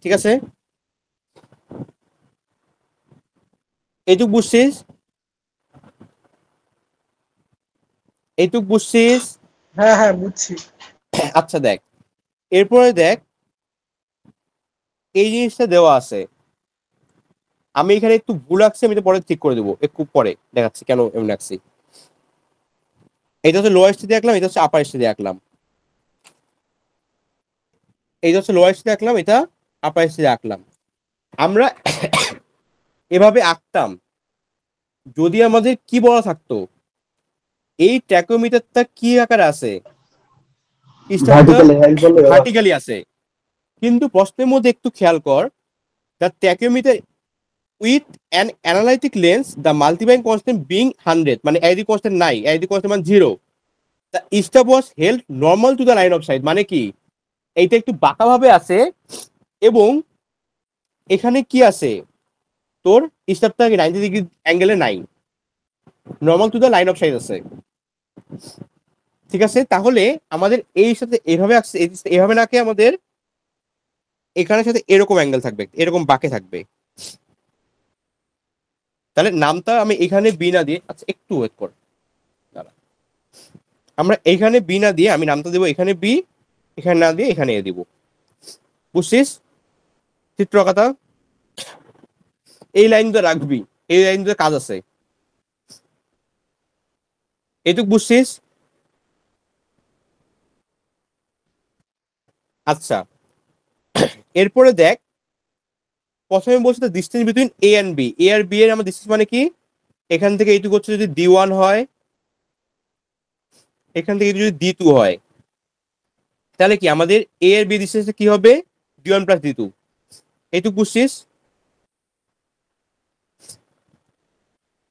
ঠিক আছে, এইটুক বুঝছিস? এইটুক বুঝছিস? হ্যাঁ হ্যাঁ বুঝছি। আচ্ছা দেখ, এরপরে দেখ এই জিনিসটা দেওয়া আছে, আমি এখানে একটু ভুল আঁকছি, আমি এটা পরে ঠিক করে দেবো, একটু পরে দেখাচ্ছি কেন এমন আঁকছি। এটা হচ্ছে লোয়ার স্টেজে আঁকলাম, এটা হচ্ছে আপার স্টেজে আঁকলাম। এইটা হচ্ছে লোয়ার স্টেজে আঁকলাম, এটা আপার স্টেজে আঁকলাম। আমরা এভাবে আঁকতাম যদি আমাদের কি বলা থাকতো, এই ট্যাকোমিটারটা কি আকারে আছে? ভার্টিক্যালি আছে। কিন্তু প্রশ্নের মধ্যে একটু খেয়াল কর, the tachometer with an analytic lens the multiplying constant being 100, মানে এডি কনস্ট্যান্ট নাই, এডি কনস্ট্যান্ট মানে 0, the stub was held normal to the line of side. মানে কি, এইটা একটু বাঁকাভাবে আছে এবং এখানে কি আছে, তোর স্টাবটা 90 ডিগ্রি অ্যাঙ্গেলে নাই, normal to the line of side আছে। ঠিক আছে, তাহলে আমাদের এই সাথে এভাবে আসছে, এভাবে নাকি আমাদের এখানের সাথে এরকম অ্যাঙ্গেল থাকবে, এরকম বাঁকে থাকবে। তাহলে নামটা আমি এখানে বি না দিয়ে, আচ্ছা একটু ওয়েট কর, আমরা এখানে বি না দিয়ে আমি নামটা দেবো এখানে বি, এখানে না দিয়ে এখানে এ দিব। বুঝছিস চিত্র কথা? এই লাইনটা রাখবি, এই লাইনটা কাজ আছে, এইটুক বুঝছিস? আচ্ছা, এরপরে দেখ, প্রথমে বলছি the distance between A and B. A আর বি এর আমার ডিসটেন্স মানে কি, এখান থেকে এইটুকু হচ্ছে যদি D1 হয়, এখান থেকে যদি D2 হয়, তাহলে কি আমাদের এ আর বি ডিসটেন্স কি হবে? D1 plus D2। এইটুকু বুঝছিস?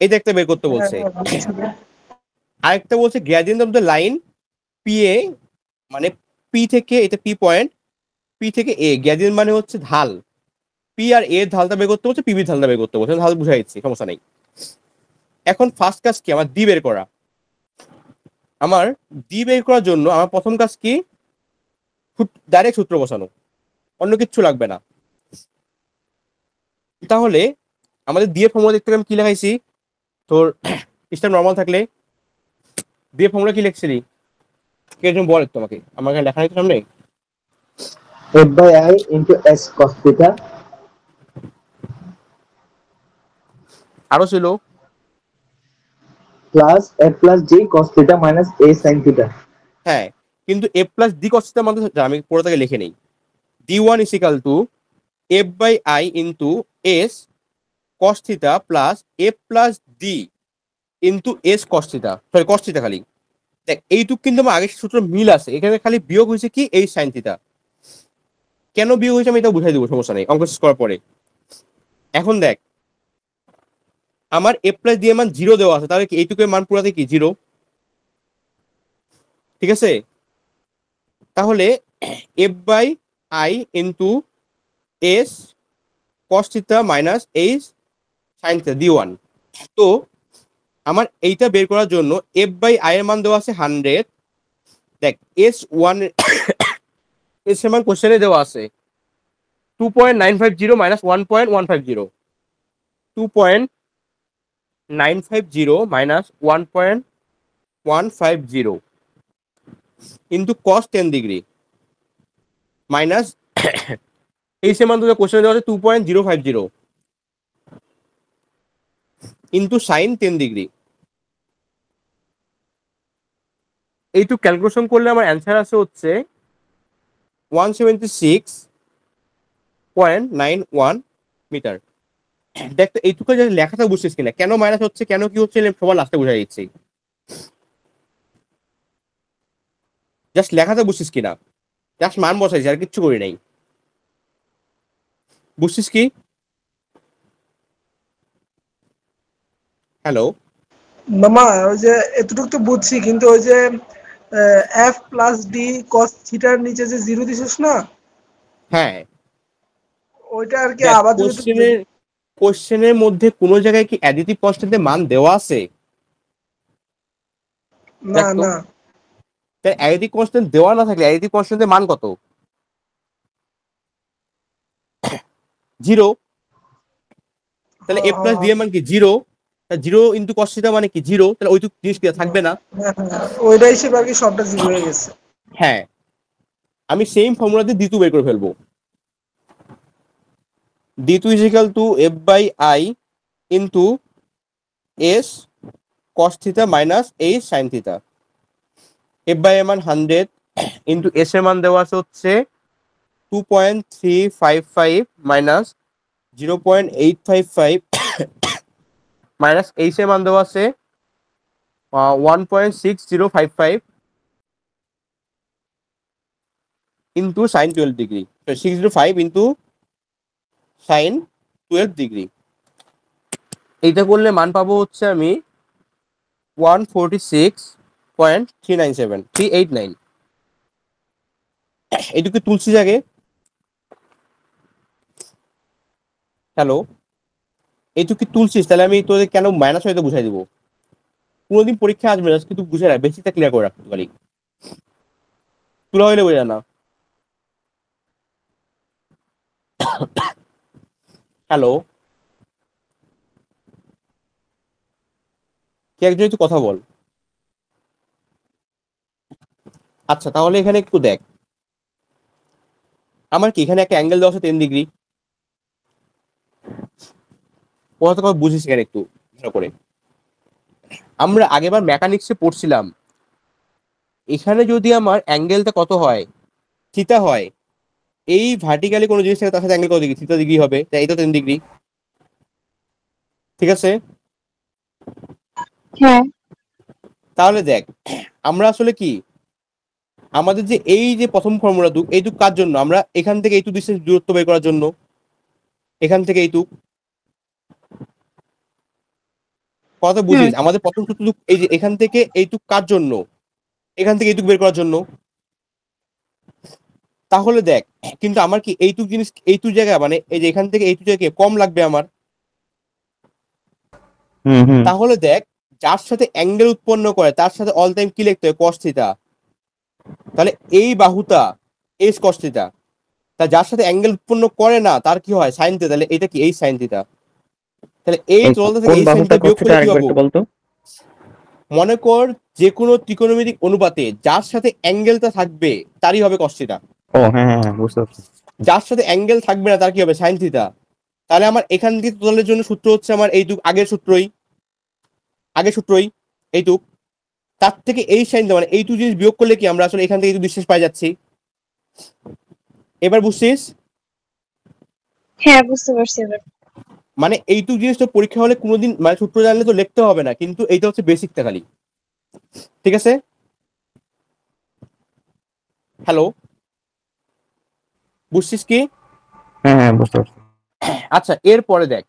এটা একটা বের করতে বলছে। হ্যাঁ, বুঝছি। আরেকটা বলছে gradient of the line P A, মানে পি থেকে, এটা পি পয়েন্ট, পি থেকে এ, গ্রেডিয়েন্ট মানে হচ্ছে ঢাল, পি আর এর ঢালটা বের করতে বলছে, পিবি ঢালটা বের করতে বলছে, ঢাল বুঝাই দিচ্ছি, সমস্যা নেই। এখন ফার্স্ট কাজ কি, আমার ডি বের করা। আমার ডি বের করার জন্য আমার প্রথম কাজ কি, ডাইরেক্ট সূত্র বসানো, অন্য কিচ্ছু লাগবে না। তাহলে আমাদের দিয়ে ফর্মুলা দেখতে আমি কি লেখাইছি, তোর স্টার নর্মাল থাকলে দিয়ে ফর্মুলা কি লিখছিলি, কে যেন বল তোমাকে, আমার এখানে লেখা নেই তো সামনে। f by I into s cos theta আরো ছিল plus f plus g cos theta minus a sin theta. হ্যাঁ, কিন্তু এফ প্লাস ডি কস্টের মধ্যে আমি পুরোটাকে লিখে নেই, D1 is equal to f by I into s cos theta plus f plus d into s cos theta, sorry cos theta খালি। দেখ এইটুক কিন্তু আমার আগের সূত্র মিল আছে, এখানে খালি বিয়োগ হয়েছে কি এই সাইন থিটা। কেন বিয়োগ হয়েছে আমি এটা বুঝাই দেবো, সমস্যা নেই অঙ্ক শেষ করার পরে। এখন দেখ আমার এফ প্লাস ডি এর মান 0 দেওয়া আছে, তাহলে কি এইটুকের মান পুরাতে কি 0? ঠিক আছে, তাহলে F by I into S cos theta minus H sine theta D1। তো আমার এইটা বের করার জন্য এফ বাই আই এর মান দেওয়া আছে 100। দেখ S1 এস এর মান কোশ্চেনে দেওয়া আছে 2.950 minus 1.150, 2.950 minus 1.150 into cos 10 degree minus এই সমান তো কোশ্চেনে দেওয়া আছে 2.050 ইন্টু সাইন 10 ডিগ্রি। এইটুকু ক্যালকুলেশন করলে আমার অ্যান্সার আছে হচ্ছে 176.91 মিটার। দেখ তো এইটুকু যে লেখাটা বুঝছিস কিনা, কেন মাইনাস হচ্ছে, কেন কি হচ্ছে, সবার লাস্টে বুঝাই দিচ্ছি, জাস্ট লেখাটা বুঝছিস কিনা, জাস্ট মান বসাইছি আর কিচ্ছু করি নাই, বুঝছিস কি? হ্যালো মামা ওই যে এতটুকু তো বুঝছি, কিন্তু ওই যে এফ প্লাস ডি কস থিটার নিচে যে জিরো দিছিস না, হ্যাঁ, ওইটা আর কি দেখ আবার যদি কোশ্চেনের মধ্যে কোনো জায়গায় কি অ্যাডিটিভ কনস্ট্যান্টের মান দেওয়া আছে? না দেখ তো, না তাই অ্যাডিটিভ কনস্ট্যান্ট দেওয়া না থাকলে অ্যাডিটিভ কনস্ট্যান্টের মান কত? 0। তাহলে এ প্লাস ডি এর মান কি 0? 0 ইন্টু কস থিটা মানে কি 0, তাহলে ওইটুকু জিনিস কি থাকবে না? হ্যাঁ, হ্যাঁ, ওইটা হিসেবে আর কি সবটা জিরো হয়ে গেছে। হ্যাঁ, আমি সেম ফর্মুলা দিয়ে d2 বের করে ফেলবো। d2 is equal to f by I into s cos theta minus h sin theta। f by এর মান 100 into s এর মান দেওয়া আছে হচ্ছে 2.355 minus 0.855 minus h এর মান দেওয়া আছে 1.6055 into sin 12 degree। 605 into sin 12 degree. এইটা করলে মান পাবো হচ্ছে আমি 146.397 এইটুকু তুলছি আগে। হ্যালো, এইটুকু তুলছিস, তাহলে আমি তোদের কেন মাইনাস হয়তো বুঝাই দিব। কোনোদিন পরীক্ষা আসবে না, কিন্তু বুঝে রাখ, বেশিটা ক্লিয়ার করে রাখতে পারি, তুলা হইলে বোঝা না। হ্যালো, কে একজন একটু কথা বল। আচ্ছা, তাহলে এখানে একটু দেখ, আমার কি এখানে একটা অ্যাঙ্গেল দেওয়া আছে 10 ডিগ্রি। কথা তো বুঝিস এখানে একটু ভালো করে। আমরা আগেবার মেকানিক্সে পড়ছিলাম, এখানে যদি আমার অ্যাঙ্গেলটা কত হয়, থিটা হয়, এই ভার্টিক্যালি কোনো জিনিস থাকে তার সাথে অ্যাঙ্গেল কত ডিগ্রি, থিটা ডিগ্রি হবে, তাই এই তো 10 ডিগ্রি। ঠিক আছে, হ্যাঁ তাহলে দেখ আমরা আসলে কি, আমাদের যে এই যে প্রথম ফর্মুলা এইটুক কার জন্য, আমরা এখান থেকে এইটুক ডিস্টেন্স দূরত্ব বের করার জন্য, এখান থেকে এইটুক কথা বুঝিস। আমাদের প্রথম সূত্র এই যে এখান থেকে এইটুক কার জন্য, এখান থেকে এইটুক বের করার জন্য। তাহলে দেখ, কিন্তু আমার কি এইটুক জিনিস এইটুক জায়গা মানে এই যে এখান থেকে এইটুক জায়গায় কম লাগবে আমার। তাহলে দেখ, যার সাথে অ্যাঙ্গেল উৎপন্ন করে তার সাথে অল টাইম কি লিখতে হয়, কস থিটা। তাহলে এই বাহুটা এস কস থিটা, তা যার সাথে অ্যাঙ্গেল উৎপন্ন করে না তার কি হয়, সাইন থিটা। তাহলে এটা কি এই সাইন থিটা। তাহলে এই তলটা থেকে কোন এই সাইন বাহুটা থিটা বিয়োগ করলে করতে কি আরেকবার পাবো? একটু বলতো। মনে কর যে কোনো ত্রিকোণমিতিক অনুপাতে যার সাথে অ্যাঙ্গেলটা থাকবে তারই হবে কস থিটা, ও হ্যাঁ হ্যাঁ হ্যাঁ, বুঝতে পারছি। যার সাথে অ্যাঙ্গেল থাকবে না তার কি হবে, সাইন থিটা। তাহলে আমার এখান থেকে টোটালের জন্য সূত্র হচ্ছে আমার এইটুক, আগের সূত্রই এইটুক, তার থেকে এই সাইন মানে এইটুক জিনিস বিয়োগ করলে কি আমরা আসলে এখান থেকে এইটুক ডিসটেন্স পাই যাচ্ছি। এবার বুঝছিস? হ্যাঁ বুঝতে পারছি এবার। মানে এইটুক জিনিস তো পরীক্ষা হলে কোনোদিন মানে সূত্র জানলে তো লিখতে হবে না, কিন্তু এইটা হচ্ছে বেসিকটা খালি। ঠিক আছে, হ্যালো, বুঝছিস কি? হ্যাঁ হ্যাঁ বুঝতে পারছি। আচ্ছা, এরপরে দেখ,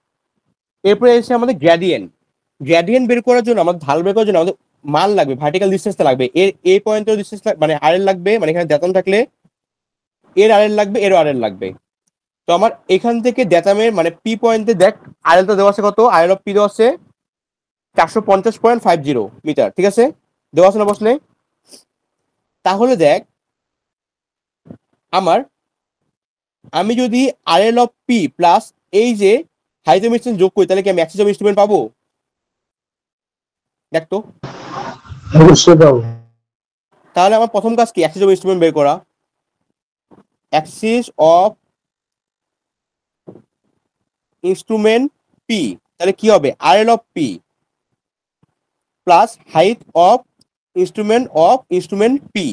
এরপরে এসে আমাদের গ্র্যাডিয়েন্ট বের করার জন্য, আমাদের ঢাল বের করার জন্য আমাদের মান লাগবে, ভার্টিক্যাল ডিসটেন্সটা লাগবে। এর এ পয়েন্টের ডিসটেন্স মানে আর এর লাগবে, মানে এখানে দ্যাতাম থাকলে এর আর এর লাগবে, এরও আর এর লাগবে। তো আমার এখান থেকে দ্যাতামের মানে পি পয়েন্টে দেখ, আর এলটা দেওয়া আছে কত, আর এল অফ পি দেওয়া আছে 450.50 মিটার। ঠিক আছে, দেওয়া আছে না প্রশ্নে? তাহলে দেখ আমি যদি আর এল অফ পি প্লাস এই যে হাইট অফ ইনস্ট্রুমেন্ট যোগ করি, তাহলে কি আমি অ্যাক্সিস অফ ইনস্ট্রুমেন্ট পাবো? দেখ তো, অবশ্যই পাবো। তাহলে আমার প্রথম কাজ কি, অ্যাক্সিস অফ ইনস্ট্রুমেন্ট বের করা। অ্যাক্সিস অফ ইনস্ট্রুমেন্ট পি, তাহলে কি হবে, R L of P plus height of instrument P.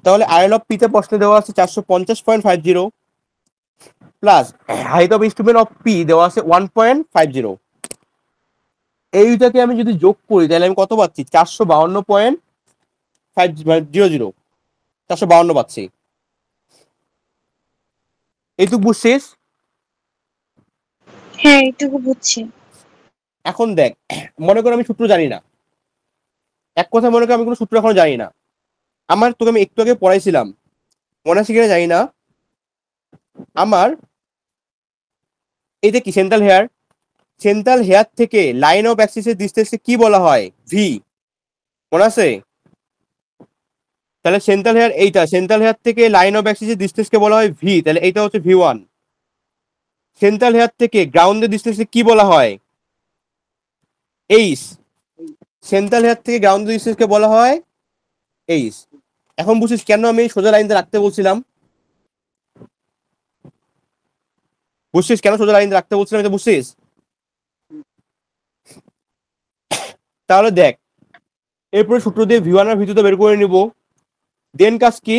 তাহলে আর এল অফ পি তে প্রশ্নে দেওয়া আছে 450.50 plus height of instrument of P দেওয়া আছে 1.50। এইটাকে আমি যদি যোগ করি তাহলে আমি কত পাচ্ছি, 452.500, 452 পাচ্ছি। এইটুকু বুঝছিস? হ্যাঁ এইটুকু বুঝছি। এখন দেখ, মনে করো আমি সূত্র জানি না, এক কথা মনে করো আমি কোনো সূত্র এখনো জানি না, আমার তোকে আমি একটু আগে পড়াইছিলাম, মনে আছে কিনা জানি না, আমার এইটা কি সেন্ট্রাল হেয়ার, সেন্ট্রাল হেয়ার থেকে লাইন অফ অ্যাক্সিসের ডিসটেন্সকে কি বলা হয়? ভি, মনে আছে? তাহলে সেন্ট্রাল হেয়ার এইটা, সেন্ট্রাল হেয়ার থেকে লাইন অফ অ্যাক্সিসের ডিসটেন্সকে বলা হয় ভি, তাহলে এইটা হচ্ছে V1। সেন্ট্রাল হেয়ার থেকে গ্রাউন্ডের ডিসটেন্সকে কি বলা হয়? এইচ। সেন্ট্রাল হেয়ার থেকে গ্রাউন্ডের ডিসটেন্সকে বলা হয় এইচ। এখন বুঝছিস কেন আমি সোজা লাইনটা রাখতে বলছিলাম? বুঝছিস কেন সোজা লাইন রাখতে বলছিলাম এটা বুঝছিস? তাহলে দেখ, এরপরে সূত্র দিয়ে V1 আর V2 বের করে নিব। দেন কাজ কি,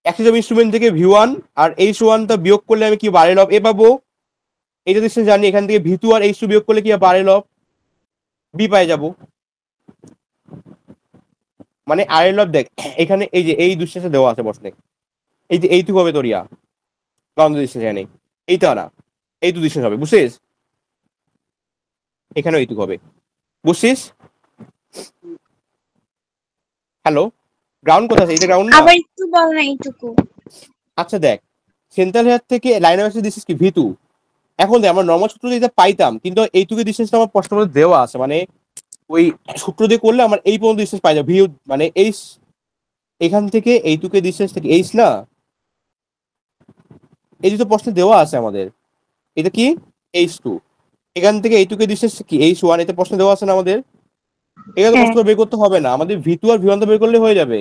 অ্যাক্সিস অফ ইনস্ট্রুমেন্ট থেকে V1 আর H1 টা বিয়োগ করলে আমি কি বারেল অফ A পাবো। এইটা ডিসটেন্স জানি, এখান থেকে V2 আর H2 বিয়োগ করলে কি বারেল অফ B পাই যাব। মানে আরএল অফ, দেখ এখানে এই যে এই ডিসটেন্সে দেওয়া আছে প্রশ্নে, এই যে এইটুকু হবে তোর ইয়া গ্রাউন্ড ডিসটেন্স, এখানে এইটা না, এইটুকু ডিসটেন্স হবে, বুঝছিস? এখানেও এইটুকু হবে, বুঝছিস? হ্যালো, গ্রাউন্ড কোথায় আছে? এইটা গ্রাউন্ড না? আবার একটু বল না এইটুকু। আচ্ছা দেখ, সেন্ট্রাল হেয়ার থেকে লাইন অফ অ্যাক্সিস ডিসটেন্স কি V2। এখন দেখ, আমরা নর্মাল সূত্র দিয়ে এটা পাইতাম, কিন্তু এইটুকু ডিসটেন্সটা আমার প্রশ্ন মধ্যে দেওয়া আছে, মানে ওই সূত্র দিয়ে করলে আমার এই পর্যন্ত ডিসটেন্স পাই যাবে, ভি মানে এইচ, এখান থেকে এইটুকু ডিসটেন্স থেকে এইচ না, এই দুটো প্রশ্ন দেওয়া আছে আমাদের। এটা কি H2, এখান থেকে এইটুকু ডিসটেন্স কি H1, এটা প্রশ্ন দেওয়া আছে না আমাদের। এটা তো হ্যাঁ। প্রশ্ন বের করতে হবে না, আমাদের V2 আর V1 তো বের করলে হয়ে যাবে।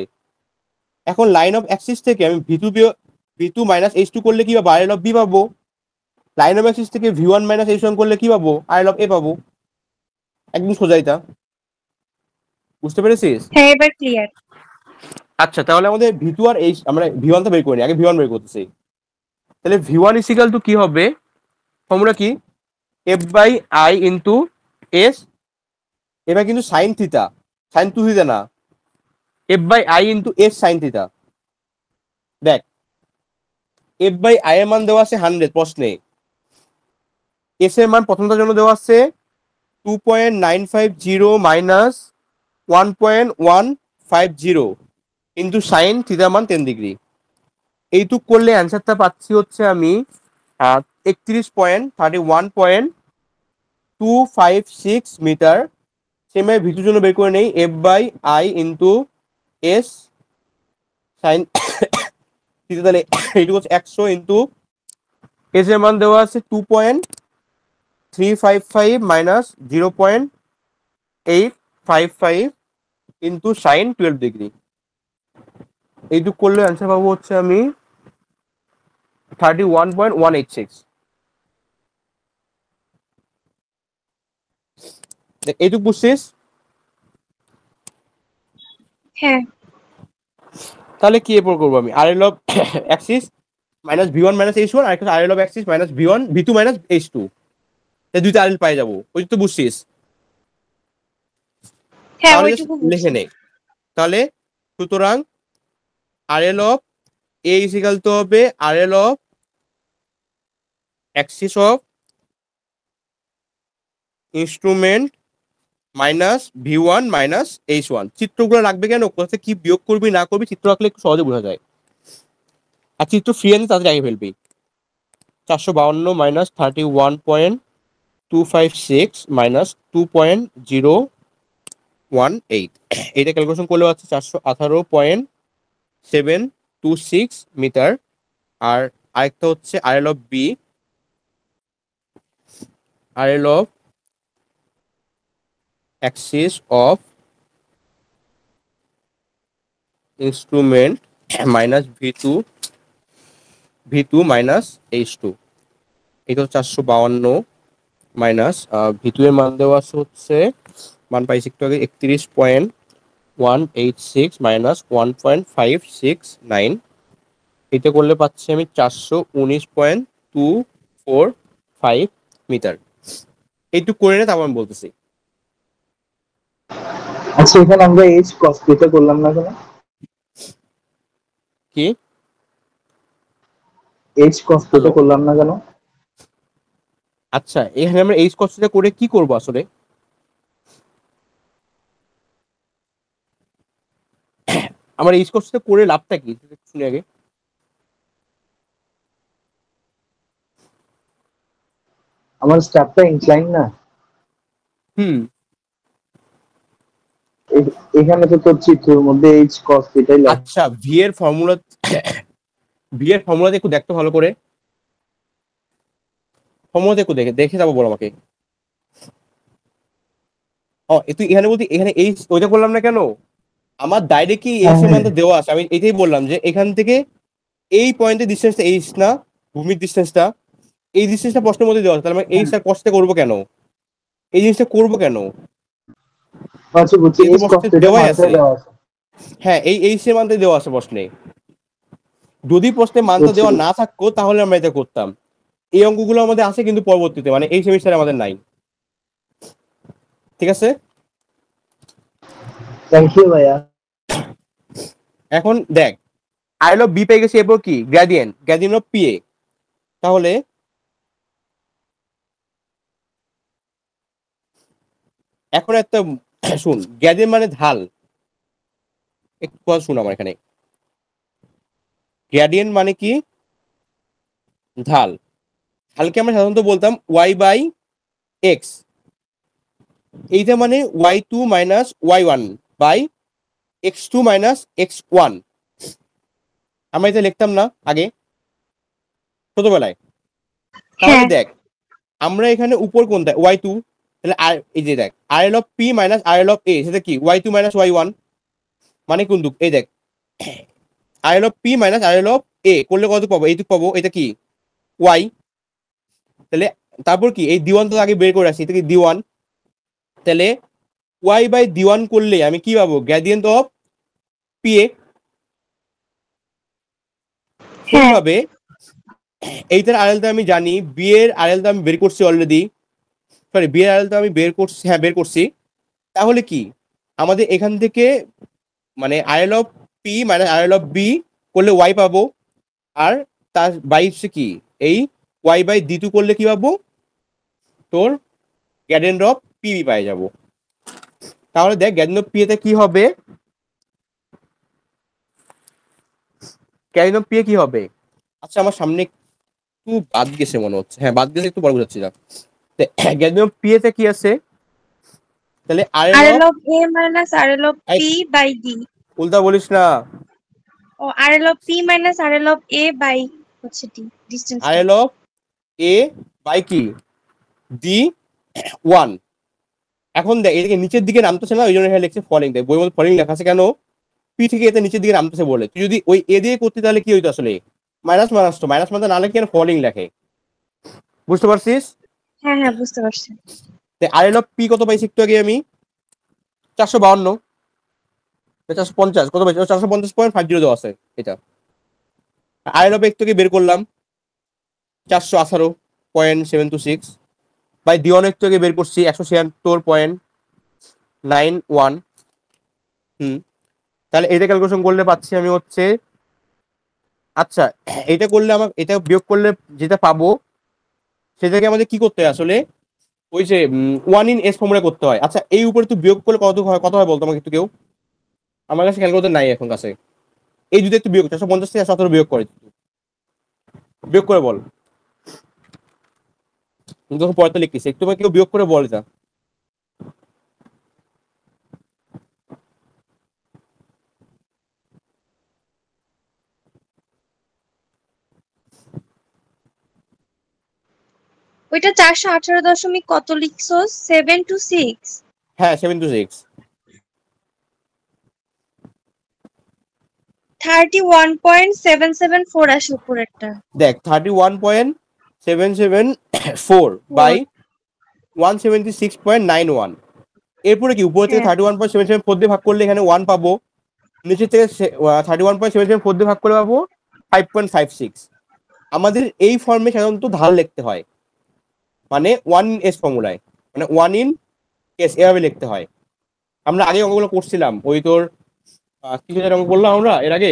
এখন লাইন অফ অ্যাক্সিস থেকে আমি V2 মাইনাস H2 করলে কি পাবো? আরএল অফ B পাবো। লাইন অফ অ্যাক্সিস থেকে V1 মাইনাস H1 করলে কি পাবো? আরএল অফ A পাবো। একদম সোজা এটা, বুঝতে পেরেছিস? হ্যাঁ এবার ক্লিয়ার। আচ্ছা, তাহলে আমাদের V2 আর H, আমরা V1 তো বের করিনি, আগে V1 বের করতেছি। তাহলে V1 ইকুয়াল টু কি হবে? ফর্মুলা কি? F by I into S, এবার কিন্তু sine theta, sine two theta না, F by I into S sine theta. দেখ, F বাই I এর মান দেওয়া আছে 100 প্রশ্নে, S এর মান প্রথমটার জন্য দেওয়া আছে 2.950 মাইনাস 1.150 ইন্টু সাইন থিটার মান 10 ডিগ্রি। এইটুক করলে অ্যান্সারটা পাচ্ছি হচ্ছে আমি 31.256 মিটার। সেম V2 জন্য বের করে নেই, F by I into S sine theta, তাহলে এইটুকু হচ্ছে 100 ইন্টু S এর মান দেওয়া আছে 2.355 মাইনাস 0.855 ইন্টু সাইন 12 ডিগ্রি। এইটুক করলে অ্যান্সার পাবো হচ্ছে আমি 31.186। এইটুক বুঝছিস? হ্যাঁ। তাহলে কি এরপর করবো আমি? RL of Axis minus V1 minus H1, আর একটা RL of Axis minus V2 minus H2, এই দুইটা আরএল পাই যাবো। ওই তো বুঝছিস? হ্যাঁ তাহলে ওইটুকু লিখে নে। তাহলে সুতরাং RL of A equal to হবে RL of axis of instrument minus V1 minus H1। চিত্রগুলো রাখবে কেন? কোথাতে কি বিয়োগ করবি না করবি চিত্র রাখলে একটু সহজে বোঝা যায়, আর চিত্র ফ্রি এনে তাদের আগে ফেলবি। 452 মাইনাস 31.256 মাইনাস 2.018, এটা ক্যালকুলেশন করলে হচ্ছে 418.726 মিটার। আর আরেকটা হচ্ছে RL of B, RL of axis of instrument minus V2 minus H2, এটা হচ্ছে 452 মাইনাস V2 এর মান দেওয়া আছে হচ্ছে, মান পাইছি একটু আগে 31.186 মাইনাস 1.569, এটা করলে পাচ্ছি আমি 419.245 মিটার। এইটুকু করে নে, তারপর আমি বলতেছি। আচ্ছা এখানে আমরা এইচ cos থিটা করলাম না কেন? কি এইচ cos থিটা করলাম না কেন? আচ্ছা এখানে আমরা এইচ কস থিটা করে কি করব আসলে? আমার এইচ কস থিটা করে লাভটা কি শুনি আগে। আমার স্টাফটা ইনক্লাইন না, হুম এখানে তো তোর চিত্রের মধ্যে এইচ কস এটাই লেখা। আচ্ছা ভি এর ফর্মুলাতে একটু দেখতে ভালো করে, ফর্মুলাতে একটু দেখে দেখে যাবো বলো আমাকে। তুই এখানে বলতে এখানে এই ওইটা করলাম না কেন, আমার ডাইরেক্ট কি এইচ এর মানটা দেওয়া আছে, আমি এটাই বললাম যে এখান থেকে এই পয়েন্টের ডিসটেন্সটা এইচ না, ভূমির ডিসটেন্সটা, এই ডিসটেন্সটা প্রশ্নের মধ্যে দেওয়া আছে, তাহলে আমি এইচ আর কসটা করবো কেন, এই জিনিসটা করবো কেন? আচ্ছা বুঝছি, এই তো এইচ কস প্রশ্নে থিটা দেওয়াই মানটা আছে। দেওয়া আছে। হ্যাঁ এই এইচ এর মানটা দেওয়া আছে প্রশ্নে, যদি প্রশ্নে মানটা বুঝছি। দেওয়া না থাকতো তাহলে আমরা এটা করতাম। এই অঙ্কগুলো আমাদের আছে কিন্তু পরবর্তীতে, মানে এই সেমিস্টারে আমাদের নাই। ঠিক আছে, থ্যাংক ইউ ভাইয়া। এখন দেখ আইল অফ বি পেয়ে গেছি, এরপর কি গ্রেডিয়েন্ট অফ পি এ। তাহলে এখন একটা শুন, গ্রেডিয়েন্ট মানে ঢাল, একটু কথা শুন আমার এখানে। গ্রেডিয়েন্ট মানে কি? ঢাল। ঢালকে আমরা সাধারণত বলতাম ওয়াই বাই এক্স, এইটা মানে Y two minus Y one by X two minus X one. আমরা এটা লিখতাম না আগে ছোটবেলায়? তাহলে হ্যাঁ দেখ আমরা এখানে উপর কোনটা ওয়াই টু, তাহলে আর এই যে দেখ R L of P minus R L of A, সেটা কি Y two minus Y one, মানে কোন দুঃখ, এই দেখ R L of P minus R L of A করলে কত পাবো, এইটুকু পাবো, এটা কি ওয়াই। তাহলে তারপর কি এই D1 তো আগে বের করে আসি, এটা কি D1, তাহলে ওয়াই বাই D1 করলে আমি কি পাবো, গ্রেডিয়েন্ট অফ পি এ। হ্যাঁ সেইভাবে এইটার আরএলটা আমি জানি, বি এর আরএলটা আমি বের করছি অলরেডি, সরি বি এর আরএলটা আমি বের করছি, হ্যাঁ বের করছি। তাহলে কি আমাদের এখান থেকে মানে RL of P minus RL of B করলে ওয়াই পাবো, আর তার বাই হচ্ছে কি এই ওয়াই বাই D2 করলে কি পাবো, তোর গ্রেডিয়েন্ট অফ পি বি পাই যাবো। তাহলে দেখ গ্রেডিয়েন্ট অফ পি এতে কি হবে, গ্রেডিয়েন্ট অফ পি এ কি হবে। আচ্ছা আমার সামনে একটু বাদ গেছে মনে হচ্ছে, হ্যাঁ বাদ গেছে, একটু পরে বুঝাচ্ছি না। গ্রেডিয়েন্ট অফ পি এতে কি আছে, তাহলে RL RL of, of A minus RL of P by D. উল্টা বলিস না, ও RL of P minus RL of A by হচ্ছে D distance টা। আরএল অফ এ বাই কি D1। এখন দেখ এদিকে নিচের দিকে নামতেছে না, ওই জন্য এখানে লিখছে ফলিং, দেখ বই মধ্যে ফলিং লেখা আছে কেন, পি থেকে এতে নিচের দিকে নামতেছে বলে। তুই যদি ওই এ দিয়ে করতে তাহলে কি হইতো আসলে, মাইনাস মাইনাস, তো মাইনাস মাইনাস না লিখে ফলিং লেখে, বুঝতে পারছিস? হ্যাঁ হ্যাঁ বুঝতে পারছি। আরএল অফ পি কত পাইছি একটু আগে আমি, 452, 450 কত পাইছি, 450.50 দেওয়া আছে এটা। আরএল অফ একটু বের করলাম 418.726 বাই D1 একটু আগে বের করছি 176.91। তাহলে এটা ক্যালকুলেশন করলে পাচ্ছি আমি হচ্ছে, আচ্ছা এটা করলে আমার এটা বিয়োগ করলে যেটা পাবো সেটাকে আমাদের কি করতে হয় আসলে, ওই যে ওয়ান ইন এস ফর্মুলা করতে হয়। আচ্ছা এই উপরে তুই বিয়োগ করলে কত হয় বলতো আমাকে একটু কেউ, আমার কাছে ক্যালকুলেটর নাই এখন কাছে। এই যদি একটু বিয়োগ 450 থেকে 17 বিয়োগ করে, বিয়োগ করে বল, তুমি তখন পড়াতে লিখতেছি, একটু কেউ বিয়োগ করে বল এটা। ওইটা 418 কত লিখছো 7 to 6 হ্যাঁ 7 to 6, 31.774 আসে উপরেরটা। দেখ 31.774 বাই 176.91, এরপরে কি উপরে থেকে হ্যাঁ 31.774 দিয়ে ভাগ করলে এখানে 1 পাবো, নিচে থেকে 31.774 দিয়ে ভাগ করে পাবো 5.56। আমাদের এই ফর্মে সাধারণত ঢাল লিখতে হয়, মানে ওয়ান ইন এস ফর্মুলায়, মানে ওয়ান ইন এস এভাবে লিখতে হয়। আমরা আগে অঙ্কগুলো করছিলাম, ওই তোর কি অঙ্ক করলাম আমরা এর আগে,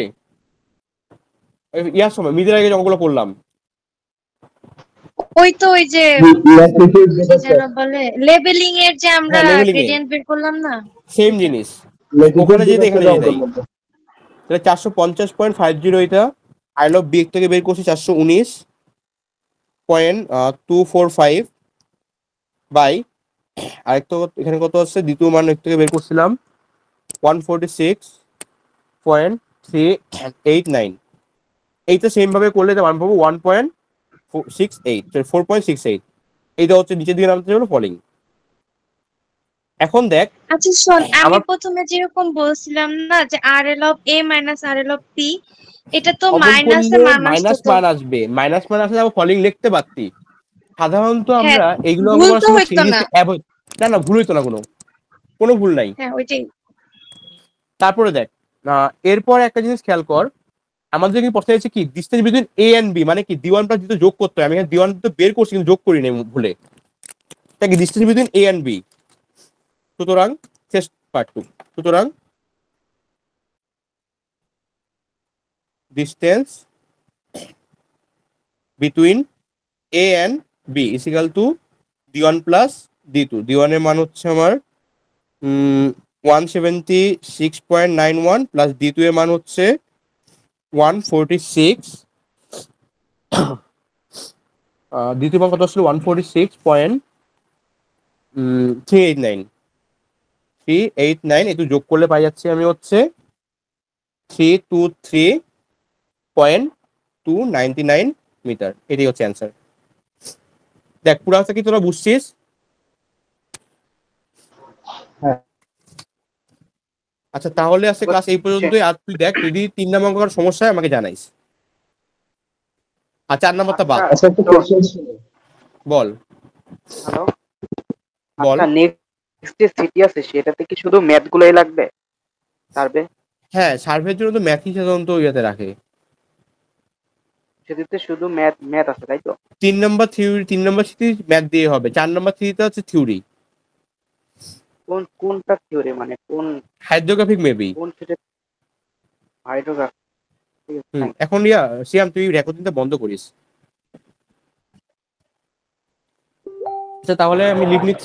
ইয়ার সময় মিদের আগে অঙ্কগুলো করলাম, ওই তো ওই যে ল্যাটিটিউড কি যেটা যেন বলে লেবেলিং এর যে আমরা হ্যাঁ লেভেলিং এ গ্রেডিয়েন্ট বের করলাম না। সেম জিনিস, ল্যাটিটিউড ওখানে যেতে যেটা এখানে সেটা যেতে অঙ্কন করতে। তাহলে 450.50 এটা আই লভ বি থেকে বের করছি 419.245 বাই আরেকটা এখানে কত আছে দ্বিতীয় মান এর থেকে বের করছিলাম 146.389। এইটা সেম ভাবে করলে মান পাবো 1.68 4.68। এইটা হচ্ছে নিচের দিকে নামতে হলো ফলিং। এখন দেখ আচ্ছা শোন, আমি আমার প্রথমে যেরকম বলছিলাম না যে RL of A minus RL of P, এটা তো অমন মাইনাসে করলে মান আসতো মাইনাস তো। মান আসবে, মাইনাস মান আসলে আবার ফলিং লিখতে পারতি। সাধারণত হ্যাঁ, আমরা এইগুলো অঙ্ক ভুল করার তো সময় সেই হইতো না। জিনিসটা অ্যাভয়েড, না না ভুল হইতো না, কোনো ভুল নাই। হ্যাঁ ওইটাই। তারপরে দেখ এরপর একটা জিনিস খেয়াল কর, আমাদের কি প্রশ্ন হচ্ছে কি distance between A and B, মানে কি D1 প্লাস D2 যোগ করতে হয়। আমি এখানে D1 তো বের করছি কিন্তু যোগ করি নাই ভুলে। তা কি distance between A and B, সুতরাং শেষ পার্ট 2। সুতরাং distance between A and B is equal to D1 plus D2। D1 এর মান হচ্ছে আমার 176.91 প্লাস D2 এর মান হচ্ছে 146। দ্বিতীয় মান কত আসলে 146.389 একটু যোগ করলে পাই যাচ্ছে আমি হচ্ছে 323.299 মিটার। এটাই হচ্ছে অ্যান্সার। দেখ পুরাটা কি তোরা বুঝছিস? হ্যাঁ। আচ্ছা তাহলে আছে ক্লাস এই পর্যন্তই। আর তুই দেখ যদি 3 নম্বর অঙ্কের সমস্যা হয় আমাকে জানাইস, আর 4 নম্বরটা বাদ। আচ্ছা একটা কোশ্চেন ছিল। বল হ্যালো, বল। আচ্ছা নেক্সট যে সিটি আছে সেটাতে কি শুধু ম্যাথ গুলোই লাগবে সার্ভে? হ্যাঁ সার্ভের জন্য তো ম্যাথই সাধারণত ইয়াতে রাখে। সেটাতে শুধু ম্যাথ ম্যাথ আছে তাই তো? 3 নম্বর থিওরি, 3 নম্বর থিওরি ম্যাথ দিয়ে হবে, 4 নম্বর থিওরিতে হচ্ছে থিওরি। কোনটা থিওরি মানে কোন হাইড্রোগ্রাফিক মেবি। কোন সেটা? হাইড্রোগ্রাফি। ঠিক আছে, thank you. এখন সিয়াম তুই রেকর্ডিংটা বন্ধ করিস। আচ্ছা তাহলে আমি লিখ নিচ্ছি।